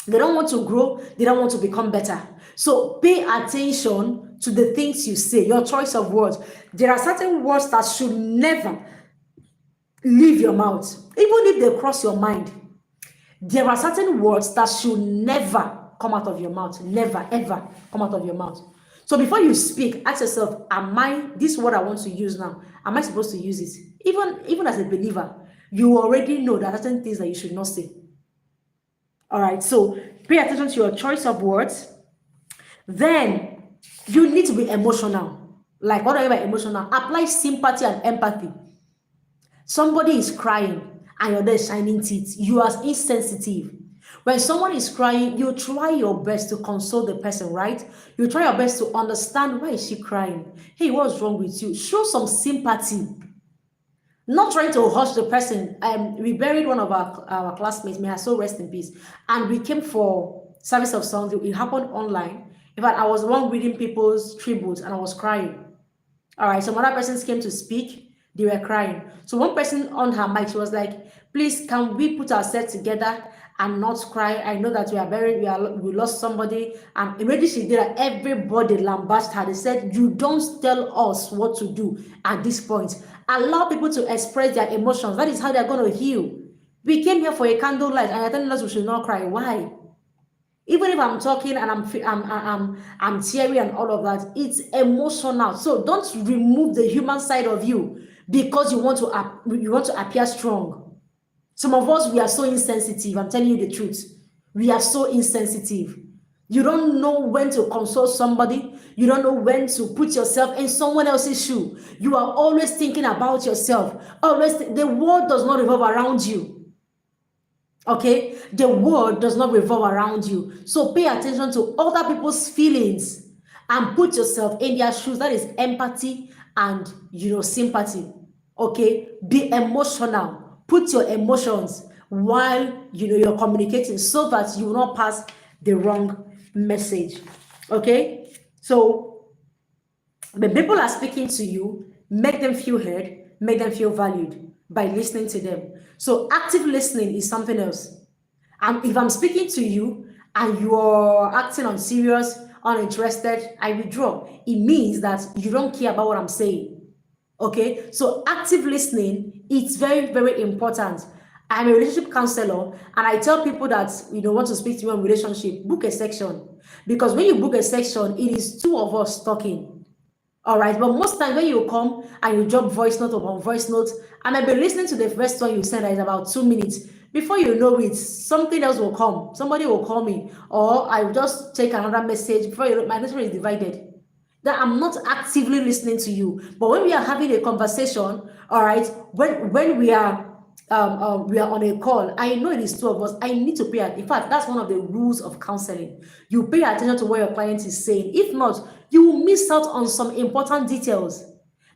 They don't want to grow. They don't want to become better. So pay attention to the things you say, your choice of words. There are certain words that should never leave your mouth, even if they cross your mind. There are certain words that should never come out of your mouth. Never, ever come out of your mouth. So before you speak, ask yourself, am I, this word I want to use now, am I supposed to use it? Even as a believer, you already know that certain things that you should not say. All right, so pay attention to your choice of words. Then you need to be emotional. Like, what do I mean by emotional? Apply sympathy and empathy. Somebody is crying and you're there shining teeth. You are insensitive. When someone is crying, you try your best to console the person, right? You try your best to understand, why is she crying? Hey, what's wrong with you? Show some sympathy. Not trying to hush the person. We buried one of our classmates, may her soul rest in peace. And we came for service of songs. It happened online. In fact, I was the one reading people's tributes and I was crying. All right, some other persons came to speak. They were crying. So one person on her mic, she was like, please, can we put ourselves together and not cry? I know that we lost somebody. And immediately she did that, everybody lambasted her. They said, you don't tell us what to do at this point. Allow people to express their emotions. That is how they're going to heal. We came here for a candlelight and you're telling us we should not cry. Why? Even if I'm talking and I'm teary and all of that, it's emotional. So don't remove the human side of you because you want to appear strong. Some of us, we are so insensitive. I'm telling you the truth. We are so insensitive. You don't know when to console somebody. You don't know when to put yourself in someone else's shoe. You are always thinking about yourself. The world does not revolve around you. Okay, the world does not revolve around you. So pay attention to other people's feelings and put yourself in their shoes. That is empathy and sympathy. Okay, be emotional. Put your emotions while you're communicating so that you will not pass the wrong message. Okay, so when people are speaking to you, make them feel heard, make them feel valued by listening to them. So active listening is something else. And if I'm speaking to you and you're acting unserious, uninterested, I withdraw. It means that you don't care about what I'm saying. Okay? So active listening, it's very, very important. I'm a relationship counselor and I tell people that want to speak to me on relationship, book a section. Because when you book a section, it is two of us talking. All right, but most times when you come and you drop voice note upon voice note, I might be listening to the first one you send that is about 2 minutes. Before you know it, something else will come. Somebody will call me, or I will just take another message. Before you know, my attention is divided. That I'm not actively listening to you. But when we are having a conversation, all right, when we are on a call, I know it is two of us. I need to pay attention. In fact, that's one of the rules of counseling. You pay attention to what your client is saying. If not, you will miss out on some important details.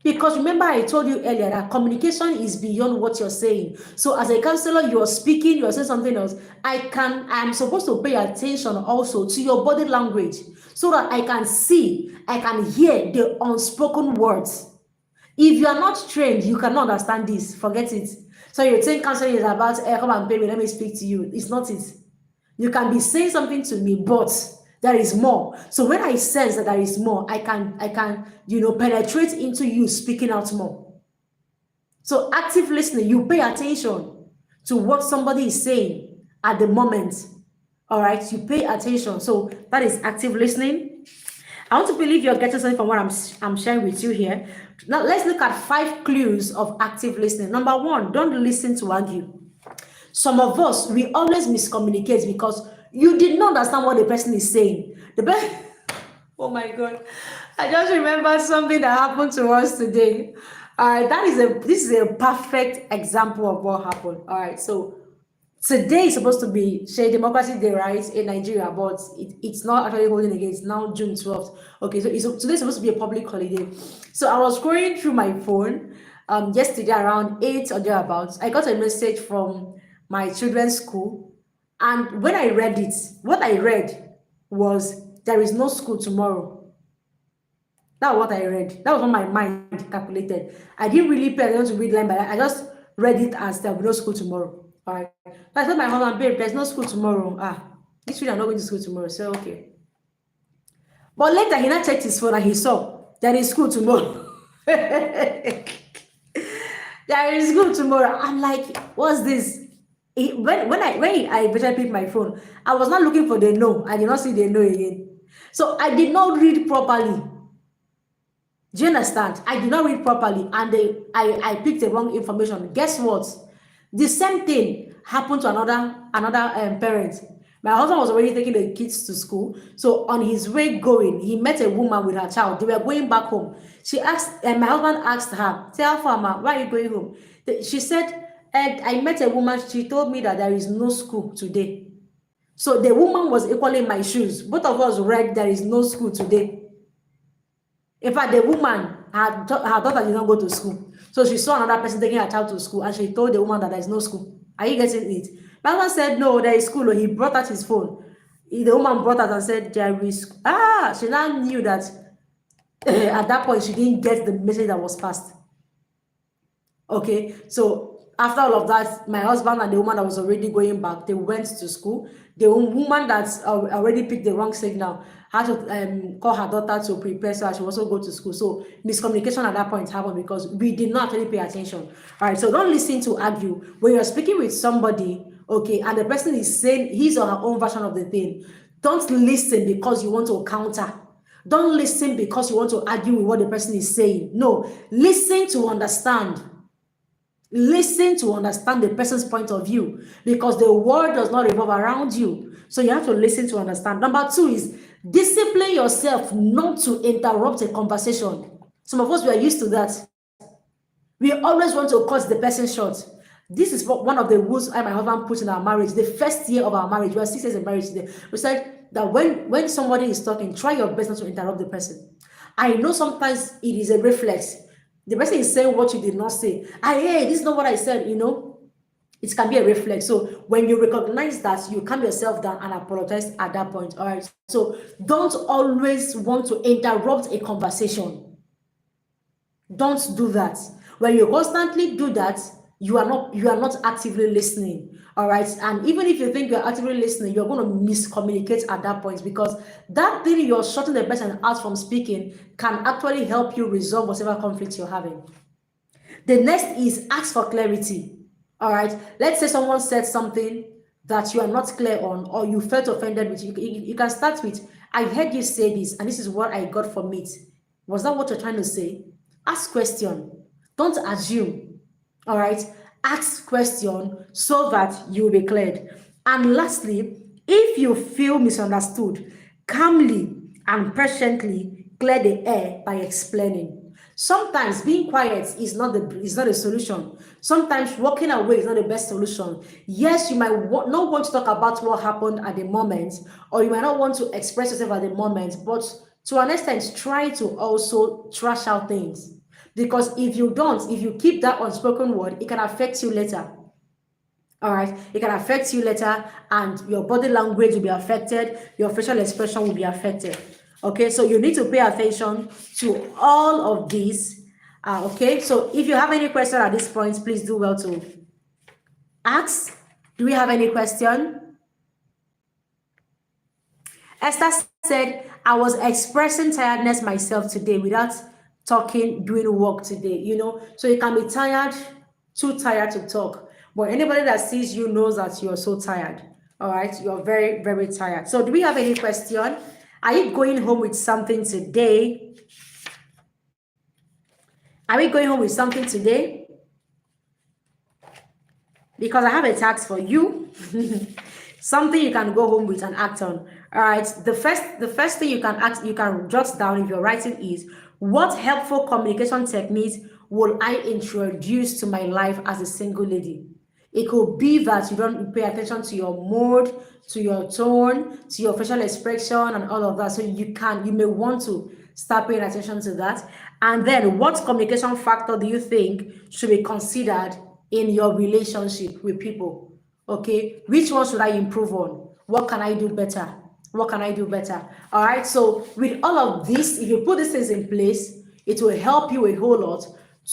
Because remember, I told you earlier that communication is beyond what you're saying. So as a counselor, you're speaking, you're saying something else. I'm supposed to pay attention also to your body language so that I can see, I can hear the unspoken words. If you are not trained, you cannot understand this. Forget it. So you think counseling is about, come and pay me, let me speak to you. It's not it. You can be saying something to me, but there is more. So when I sense that there is more, I can penetrate into you speaking out more. So active listening, you pay attention to what somebody is saying at the moment. All right, you pay attention. So that is active listening. I want to believe you're getting something from what I'm sharing with you here. Now, let's look at 5 clues of active listening. Number 1, don't listen to argue. Some of us, we always miscommunicate because you did not understand what the person is saying. Oh my God. I just remember something that happened to us today. All right, this is a perfect example of what happened. All right, so today is supposed to be Share Democracy Day, right, in Nigeria, but it's not actually holding again. It's now June 12th. Okay, so today's supposed to be a public holiday. So I was scrolling through my phone yesterday around 8 or thereabouts. I got a message from my children's school, and when I read it, what I read was, there is no school tomorrow. That's what I read. That was what my mind calculated. I didn't really pay attention to read line by line. I just read it as there will be no school tomorrow. All right. So I told my husband, babe, there's no school tomorrow. This week I'm not going to school tomorrow. So okay. But later he now checked his phone and he saw there is school tomorrow. There is school tomorrow. I'm like, what's this? When I eventually picked my phone, I was not looking for the no. I did not see the no again. So I did not read properly. Do you understand? I did not read properly, and I picked the wrong information. Guess what? The same thing happened to another parent. My husband was already taking the kids to school. So on his way going, he met a woman with her child. They were going back home. She asked, and my husband asked her, "Tell Farmer, why are you going home?" She said, "Ed, I met a woman. She told me that there is no school today." So the woman was equally in my shoes. Both of us read there is no school today. In fact, the woman, her daughter did not go to school. So she saw another person taking her child to school, and she told the woman that there is no school. Are you getting it? My husband said, no, there is school. He brought out his phone. The woman brought out and said, there is. She now knew that at that point, she didn't get the message that was passed. Okay, so after all of that, my husband and the woman that was already going back, they went to school. The woman that already picked the wrong signal had to call her daughter to prepare so that she also go to school. So miscommunication at that point happened because we did not really pay attention. All right, so don't listen to argue. When you're speaking with somebody, okay, and the person is saying his or her own version of the thing, don't listen because you want to counter. Don't listen because you want to argue with what the person is saying. No, listen to understand. Listen to understand the person's point of view, because the world does not revolve around you. So you have to listen to understand. Number 2 is discipline yourself not to interrupt a conversation. Some of us, we are used to that. We always want to cut the person short. This is one of the rules I and my husband put in our marriage. The first year of our marriage, we are 6 years in marriage today. We said that when somebody is talking, try your best not to interrupt the person. I know sometimes it is a reflex. The person is saying what you did not say. Hey, this is not what I said, It can be a reflex. So when you recognize that, you calm yourself down and apologize at that point. All right. So don't always want to interrupt a conversation. Don't do that. When you constantly do that, you are not actively listening. All right. And even if you think you're actively listening, you're going to miscommunicate at that point, because that thing you're shutting the person out from speaking can actually help you resolve whatever conflict you're having. The next is ask for clarity. All right. Let's say someone said something that you are not clear on, or you felt offended with. You can start with, I heard you say this, and this is what I got from it. Was that what you're trying to say? Ask question. Don't assume. All right, ask question so that you will be cleared. And lastly, if you feel misunderstood, calmly and patiently clear the air by explaining. Sometimes being quiet is not a solution. Sometimes walking away is not the best solution. Yes, you might not want to talk about what happened at the moment, or you might not want to express yourself at the moment, but to an extent, try to also trash out things. Because if you keep that unspoken word, it can affect you later. All right, it can affect you later, and your body language will be affected, your facial expression will be affected. Okay, so you need to pay attention to all of these. Okay, so if you have any question at this point, please do well to ask. Do we have any question? Esther said, I was expressing tiredness myself today without talking, doing work today, So you can be tired, too tired to talk. But anybody that sees you knows that you're so tired. All right, you're very, very tired. So do we have any question? Are you going home with something today? Are we going home with something today? Because I have a task for you. Something you can go home with and act on. All right. The first thing you can jot down if you're writing is, what helpful communication techniques will I introduce to my life as a single lady? It could be that you don't pay attention to your mood, to your tone, to your facial expression, and all of that. So you may want to start paying attention to that. And then, what communication factor do you think should be considered in your relationship with people? Okay, which one should I improve on? What can I do better? What can I do better? All right, so with all of this, if you put these things in place, it will help you a whole lot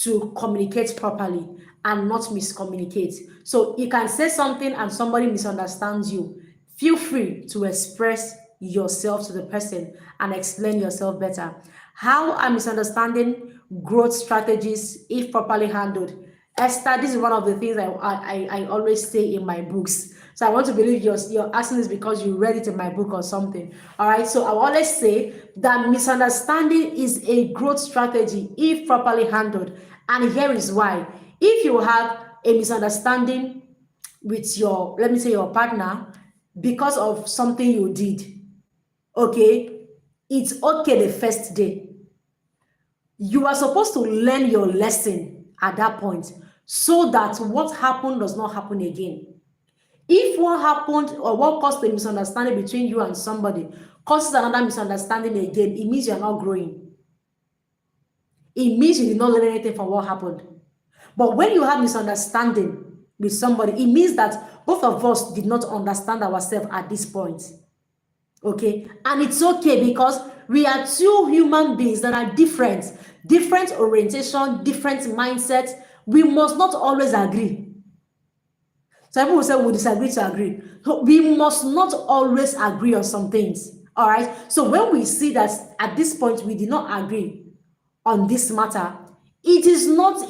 to communicate properly and not miscommunicate. So you can say something and somebody misunderstands you. Feel free to express yourself to the person and explain yourself better. How are misunderstanding growth strategies if properly handled? Esther, this is one of the things I always say in my books. So I want to believe you're asking this because you read it in my book or something. All right. So I will always say that misunderstanding is a growth strategy if properly handled. And here is why. If you have a misunderstanding with your, let me say, your partner because of something you did, okay, it's okay the first day. You are supposed to learn your lesson at that point so that what happened does not happen again. If what happened or what caused the misunderstanding between you and somebody causes another misunderstanding again, it means you're not growing. It means you did not learn anything from what happened. But when you have misunderstanding with somebody, it means that both of us did not understand ourselves at this point. Okay, and it's okay because we are two human beings that are different orientation, different mindsets. We must not always agree. Some people will say we disagree to agree. So we must not always agree on some things. All right. So when we see that at this point we did not agree on this matter, it is not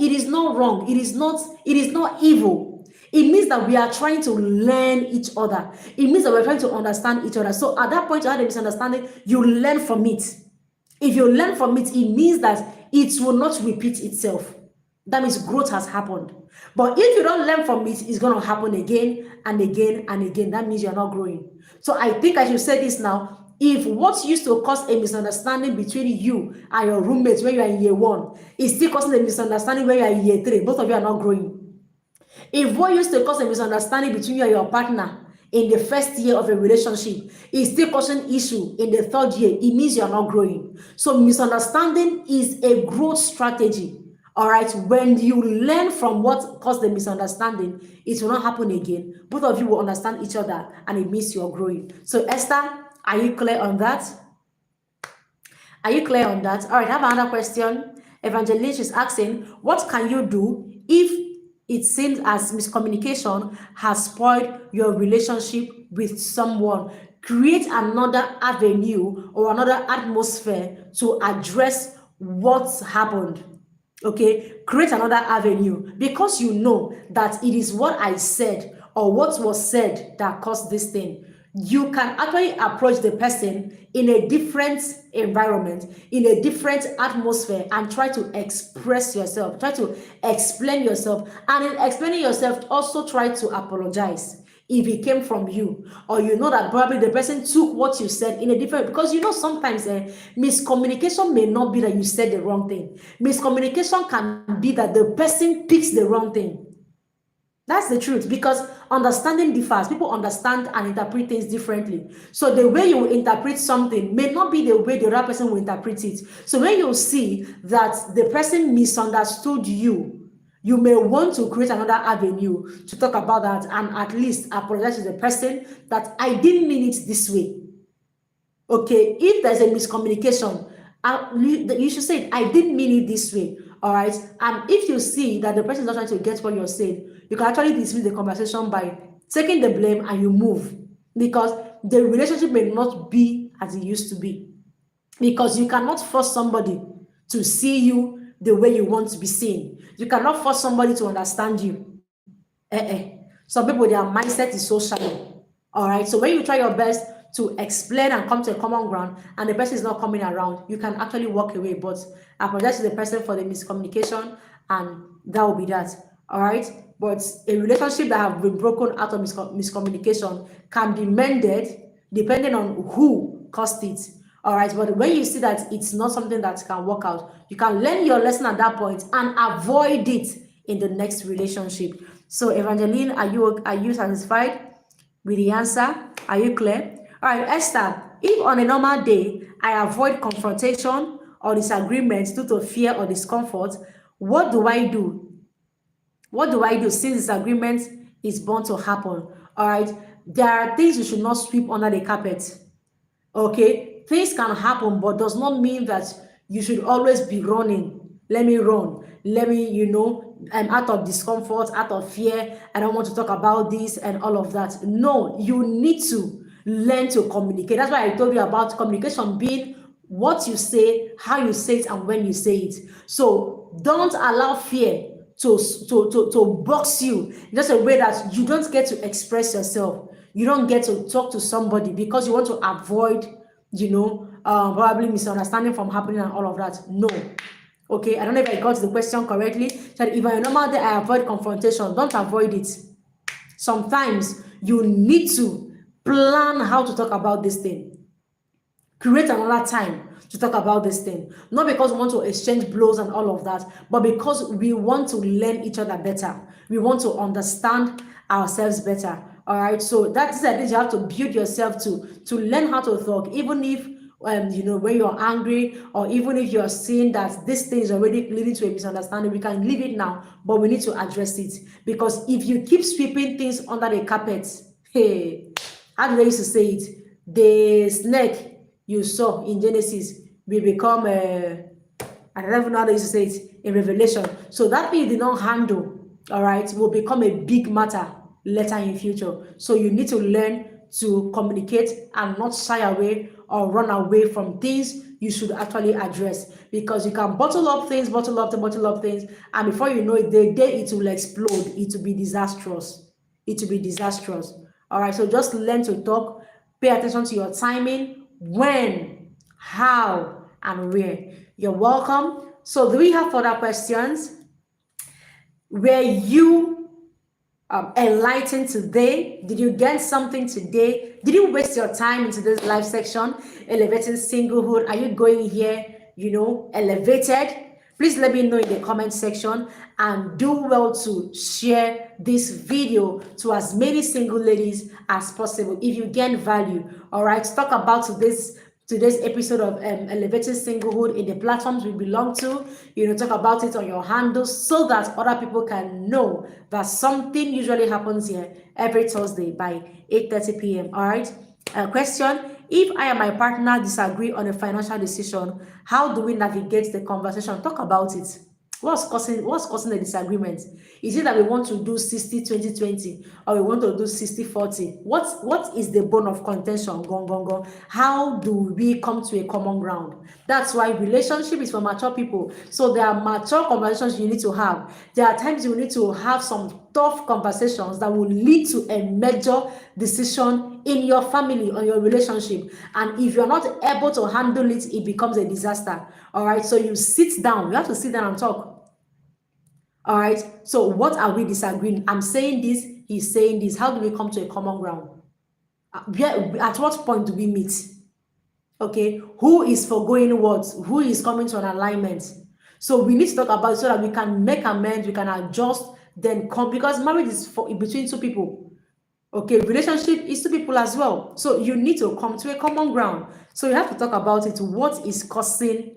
wrong. It is not evil. It means that we are trying to learn each other. It means that we're trying to understand each other. So at that point, you had a misunderstanding, you learn from it. If you learn from it, it means that it will not repeat itself. That means growth has happened. But if you don't learn from it, it's going to happen again and again and again. That means you're not growing. So I think I should say this now. If what used to cause a misunderstanding between you and your roommates when you are in year 1 is still causing a misunderstanding when you are in year 3, both of you are not growing. If what used to cause a misunderstanding between you and your partner in the first year of a relationship is still causing issue in the 3rd year, it means you are not growing. So misunderstanding is a growth strategy. All right, when you learn from what caused the misunderstanding, it will not happen again. Both of you will understand each other and it means you're growing. So Esther, are you clear on that? Are you clear on that? All right, I have another question. Evangeline is asking, what can you do if it seems as miscommunication has spoiled your relationship with someone? Create another avenue or another atmosphere to address what's happened. Okay, create another avenue because you know that it is what I said or what was said that caused this thing. You can actually approach the person in a different environment, in a different atmosphere, and try to express yourself, try to explain yourself, and in explaining yourself, also try to apologize if it came from you, or you know that probably the person took what you said in a different, because you know sometimes miscommunication may not be that you said the wrong thing. Miscommunication can be that the person picks the wrong thing. That's the truth, because understanding differs. People understand and interpret things differently. So the way you interpret something may not be the way the other person will interpret it. So when you see that the person misunderstood you, you may want to create another avenue to talk about that and at least apologize to the person that I didn't mean it this way. Okay, if there's a miscommunication, you should say, I didn't mean it this way. All right. And if you see that the person is not trying to get what you're saying, you can actually dismiss the conversation by taking the blame and you move, because the relationship may not be as it used to be. Because you cannot force somebody to see you the way you want to be seen. You cannot force somebody to understand you. Some people, their mindset is so shallow. All right. So when you try your best to explain and come to a common ground and the person is not coming around, you can actually walk away. But apologize to the person for the miscommunication, and that will be that. All right. But a relationship that have been broken out of miscommunication can be mended depending on who caused it. All right. But when you see that it's not something that can work out, you can learn your lesson at that point and avoid it in the next relationship. So Evangeline, are you satisfied with the answer? Are you clear? All right, Esther, if on a normal day I avoid confrontation or disagreements due to fear or discomfort, what do I do? What do I do since disagreement is bound to happen? All right, there are things you should not sweep under the carpet. Okay, things can happen, but does not mean that you should always be running. Let me run. Let me, I'm out of discomfort, out of fear. I don't want to talk about this and all of that. No, you need to learn to communicate. That's why I told you about communication being what you say, how you say it, and when you say it. So don't allow fear to box you in just a way that you don't get to express yourself. You don't get to talk to somebody because you want to avoid, probably misunderstanding from happening and all of that. No. Okay, I don't know if I got the question correctly. That if I normal day I avoid confrontation, don't avoid it. Sometimes you need to plan how to talk about this thing. Create another time to talk about this thing. Not because we want to exchange blows and all of that, but because we want to learn each other better. We want to understand ourselves better. All right. So that's the thing you have to build yourself to learn how to talk, even if when you're angry, or even if you're seeing that this thing is already leading to a misunderstanding, we can leave it now, but we need to address it. Because if you keep sweeping things under the carpet, hey, how do they used to say it? The snake you saw in Genesis will become I don't even know how they used to say it in Revelation. So that thing you did not handle, all right, will become a big matter later in future. So you need to learn to communicate and not shy away or run away from things you should actually address, because you can bottle up things, and before you know it, the day it will explode, it will be disastrous. It will be disastrous. All right, so just learn to talk, pay attention to your timing, when, how, and where. You're welcome. So do we have further questions? Were you enlightened today? Did you get something today? Did you waste your time into this live section, elevating singlehood? Are you going here, elevated? Please let me know in the comment section, and do well to share this video to as many single ladies as possible if you gain value. All right, talk about today's episode of elevating singlehood in the platforms we belong to. Talk about it on your handles so that other people can know that something usually happens here every Thursday by 8:30 p.m. All right. Question: if I and my partner disagree on a financial decision, how do we navigate the conversation? Talk about it. What's causing the disagreement? Is it that we want to do 60-20-20, or we want to do 60-40? What is the bone of contention? Gong. How do we come to a common ground? That's why relationship is for mature people. So there are mature conversations you need to have. There are times you need to have some tough conversations that will lead to a major decision in your family or your relationship. And if you're not able to handle it, it becomes a disaster. All right, so you sit down. You have to sit down and talk. All right, so what are we disagreeing? I'm saying this, he's saying this. How do we come to a common ground? At what point do we meet? Okay, who is forgoing what? Who is coming to an alignment? So we need to talk about it so that we can make amends, we can adjust, then come, because marriage is between two people. Okay, relationship is two people as well. So you need to come to a common ground. So you have to talk about it. What is causing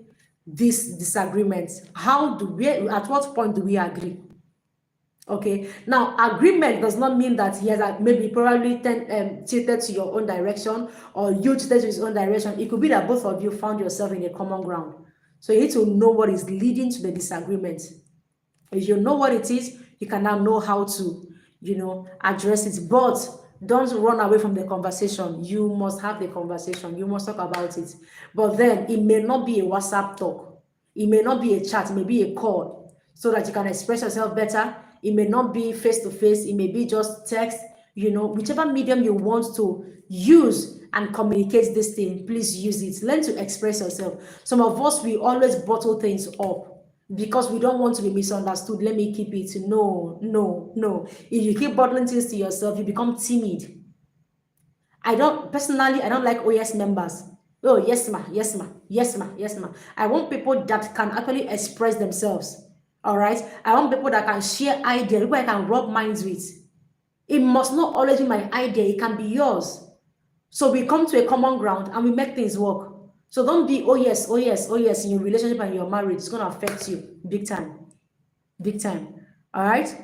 this disagreement? At what point do we agree? Okay, now agreement does not mean that he has maybe probably tilted to your own direction, or you tilted to his own direction. It could be that both of you found yourself in a common ground. So you need to know what is leading to the disagreement. If you know what it is, you can now know how to, address it. But don't run away from the conversation. You must have the conversation. You must talk about it. But then it may not be a WhatsApp talk. It may not be a chat. It may be a call so that you can express yourself better. It may not be face-to-face. It may be just text. Whichever medium you want to use and communicate this thing, please use it. Learn to express yourself. Some of us, we always bottle things up because we don't want to be misunderstood. Let me keep it. No. If you keep bottling things to yourself, you become timid. I don't like OS members. Oh, yes, ma. I want people that can actually express themselves. All right. I want people that can share ideas, people I can rub minds with. It must not always be my idea. It can be yours. So we come to a common ground and we make things work. So don't be, oh yes, in your relationship and your marriage. It's going to affect you big time. All right.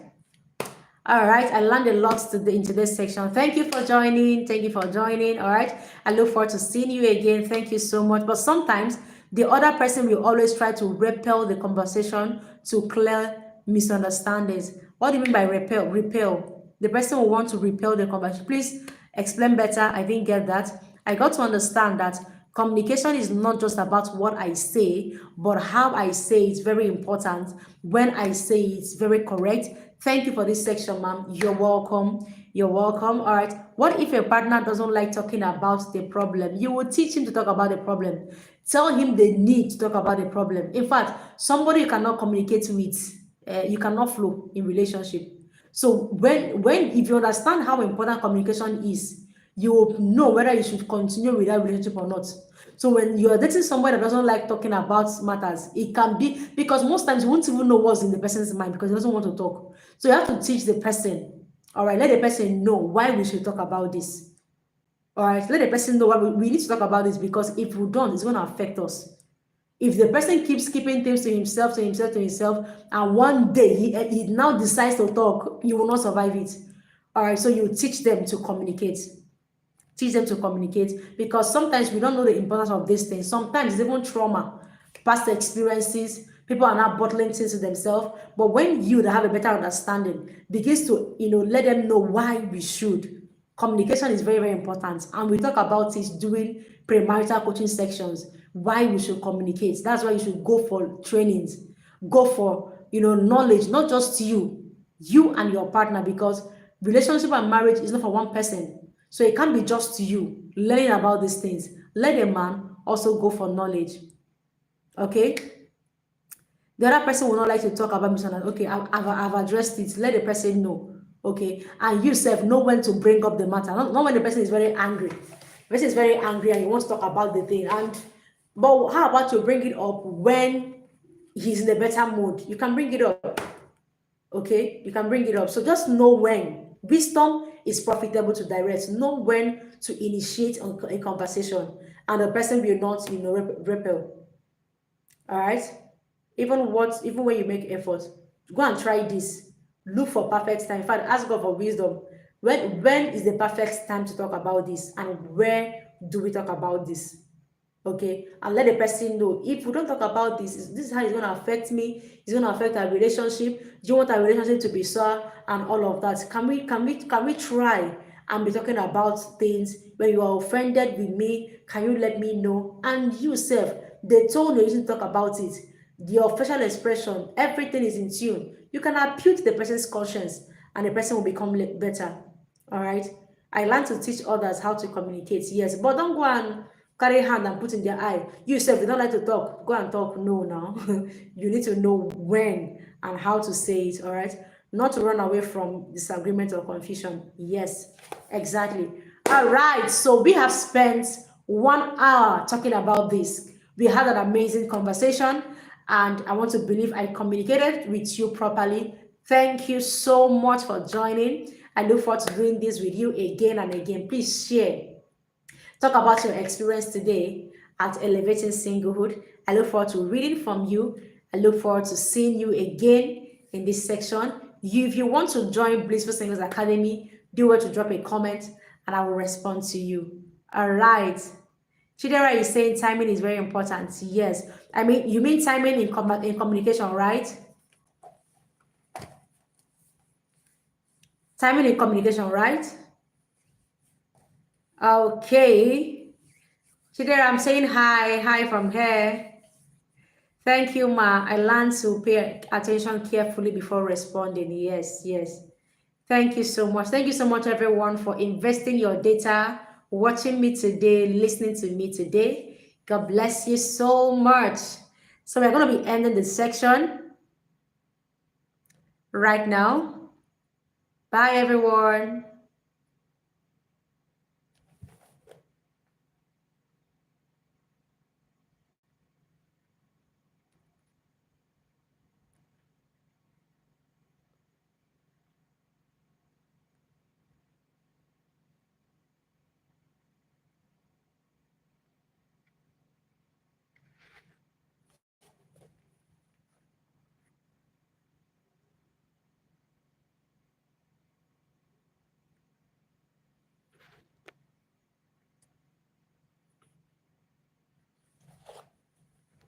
I learned a lot in today's section. Thank you for joining. All right. I look forward to seeing you again. Thank you so much. But sometimes the other person will always try to repel the conversation to clear misunderstandings. What do you mean by repel? The person will want to repel the conversation. Please explain better. I didn't get that. I got to understand that Communication is not just about what I say, but how I say it's very important. When I say it's very correct. Thank you for this section, ma'am. You're welcome. You're welcome. All right. What if a partner doesn't like talking about the problem? You will teach him to talk about the problem. Tell him the need to talk about the problem. In fact, somebody you cannot communicate with, you cannot flow in relationship. So when if you understand how important communication is, you will know whether you should continue with that relationship or not. So when you're dating somebody that doesn't like talking about matters, it can be because most times you won't even know what's in the person's mind because he doesn't want to talk. So you have to teach the person, all right, let the person know why we should talk about this. All right, let the person know why we need to talk about this, because if we don't, it's going to affect us. If the person keeps keeping things to himself, to himself, to himself, and one day he now decides to talk, you will not survive it. All right, so you teach them to communicate. Teach them to communicate, because sometimes we don't know the importance of these things. Sometimes it's even trauma, past experiences. People are not bottling things to themselves. But when you that have a better understanding begins to, let them know why we should. Communication is very, very important. And we talk about it during premarital coaching sections, why we should communicate. That's why you should go for trainings, go for, knowledge, not just you and your partner, because relationship and marriage is not for one person. So it can't be just you learning about these things. Let a man also go for knowledge. Okay? The other person will not like to talk about misunderstanding. Okay, I've addressed it. Let the person know. Okay? And you self know when to bring up the matter. Not when the person is very angry. The person is very angry and you want to talk about the thing. But how about you bring it up when he's in a better mood? You can bring it up. Okay, you can bring it up. So just know when. Wisdom is profitable to direct. Know when to initiate a conversation, and the person will not, repel. All right. Even when you make effort, go and try this. Look for perfect time. In fact, ask God for wisdom. When is the perfect time to talk about this, and where do we talk about this? Okay, and let the person know, if we don't talk about this is how it's going to affect me, it's going to affect our relationship. Do you want our relationship to be sour and all of that? Can we try and be talking about things? When you are offended with me, can you let me know? And you self, the tone you're using to talk about it, your facial expression, everything is in tune. You can appeal to the person's conscience and the person will become better. All right. I learned to teach others how to communicate, yes, but don't go and carry hand and put in their eye. You self, you don't like to talk, go and talk. No, now. You need to know when and how to say it, all right? Not to run away from disagreement or confusion. Yes, exactly. All right, so we have spent 1 hour talking about this. We had an amazing conversation, and I want to believe I communicated with you properly. Thank you so much for joining. I look forward to doing this with you again and again. Please share. Talk about your experience today at Elevating Singlehood. I look forward to reading from you. I look forward to seeing you again in this section. If you want to join Blissful Singles Academy, do well to drop a comment and I will respond to you. All right. Chidera is saying timing is very important. Yes. I mean, you mean timing in communication, right? Timing in communication, right? Okay. Chidera, I'm saying hi from here. Thank you, Ma. I learned to pay attention carefully before responding. Yes, yes. Thank you so much. Thank you so much, everyone, for investing your data, watching me today, listening to me today. God bless you so much. So we're going to be ending this section right now. Bye, everyone.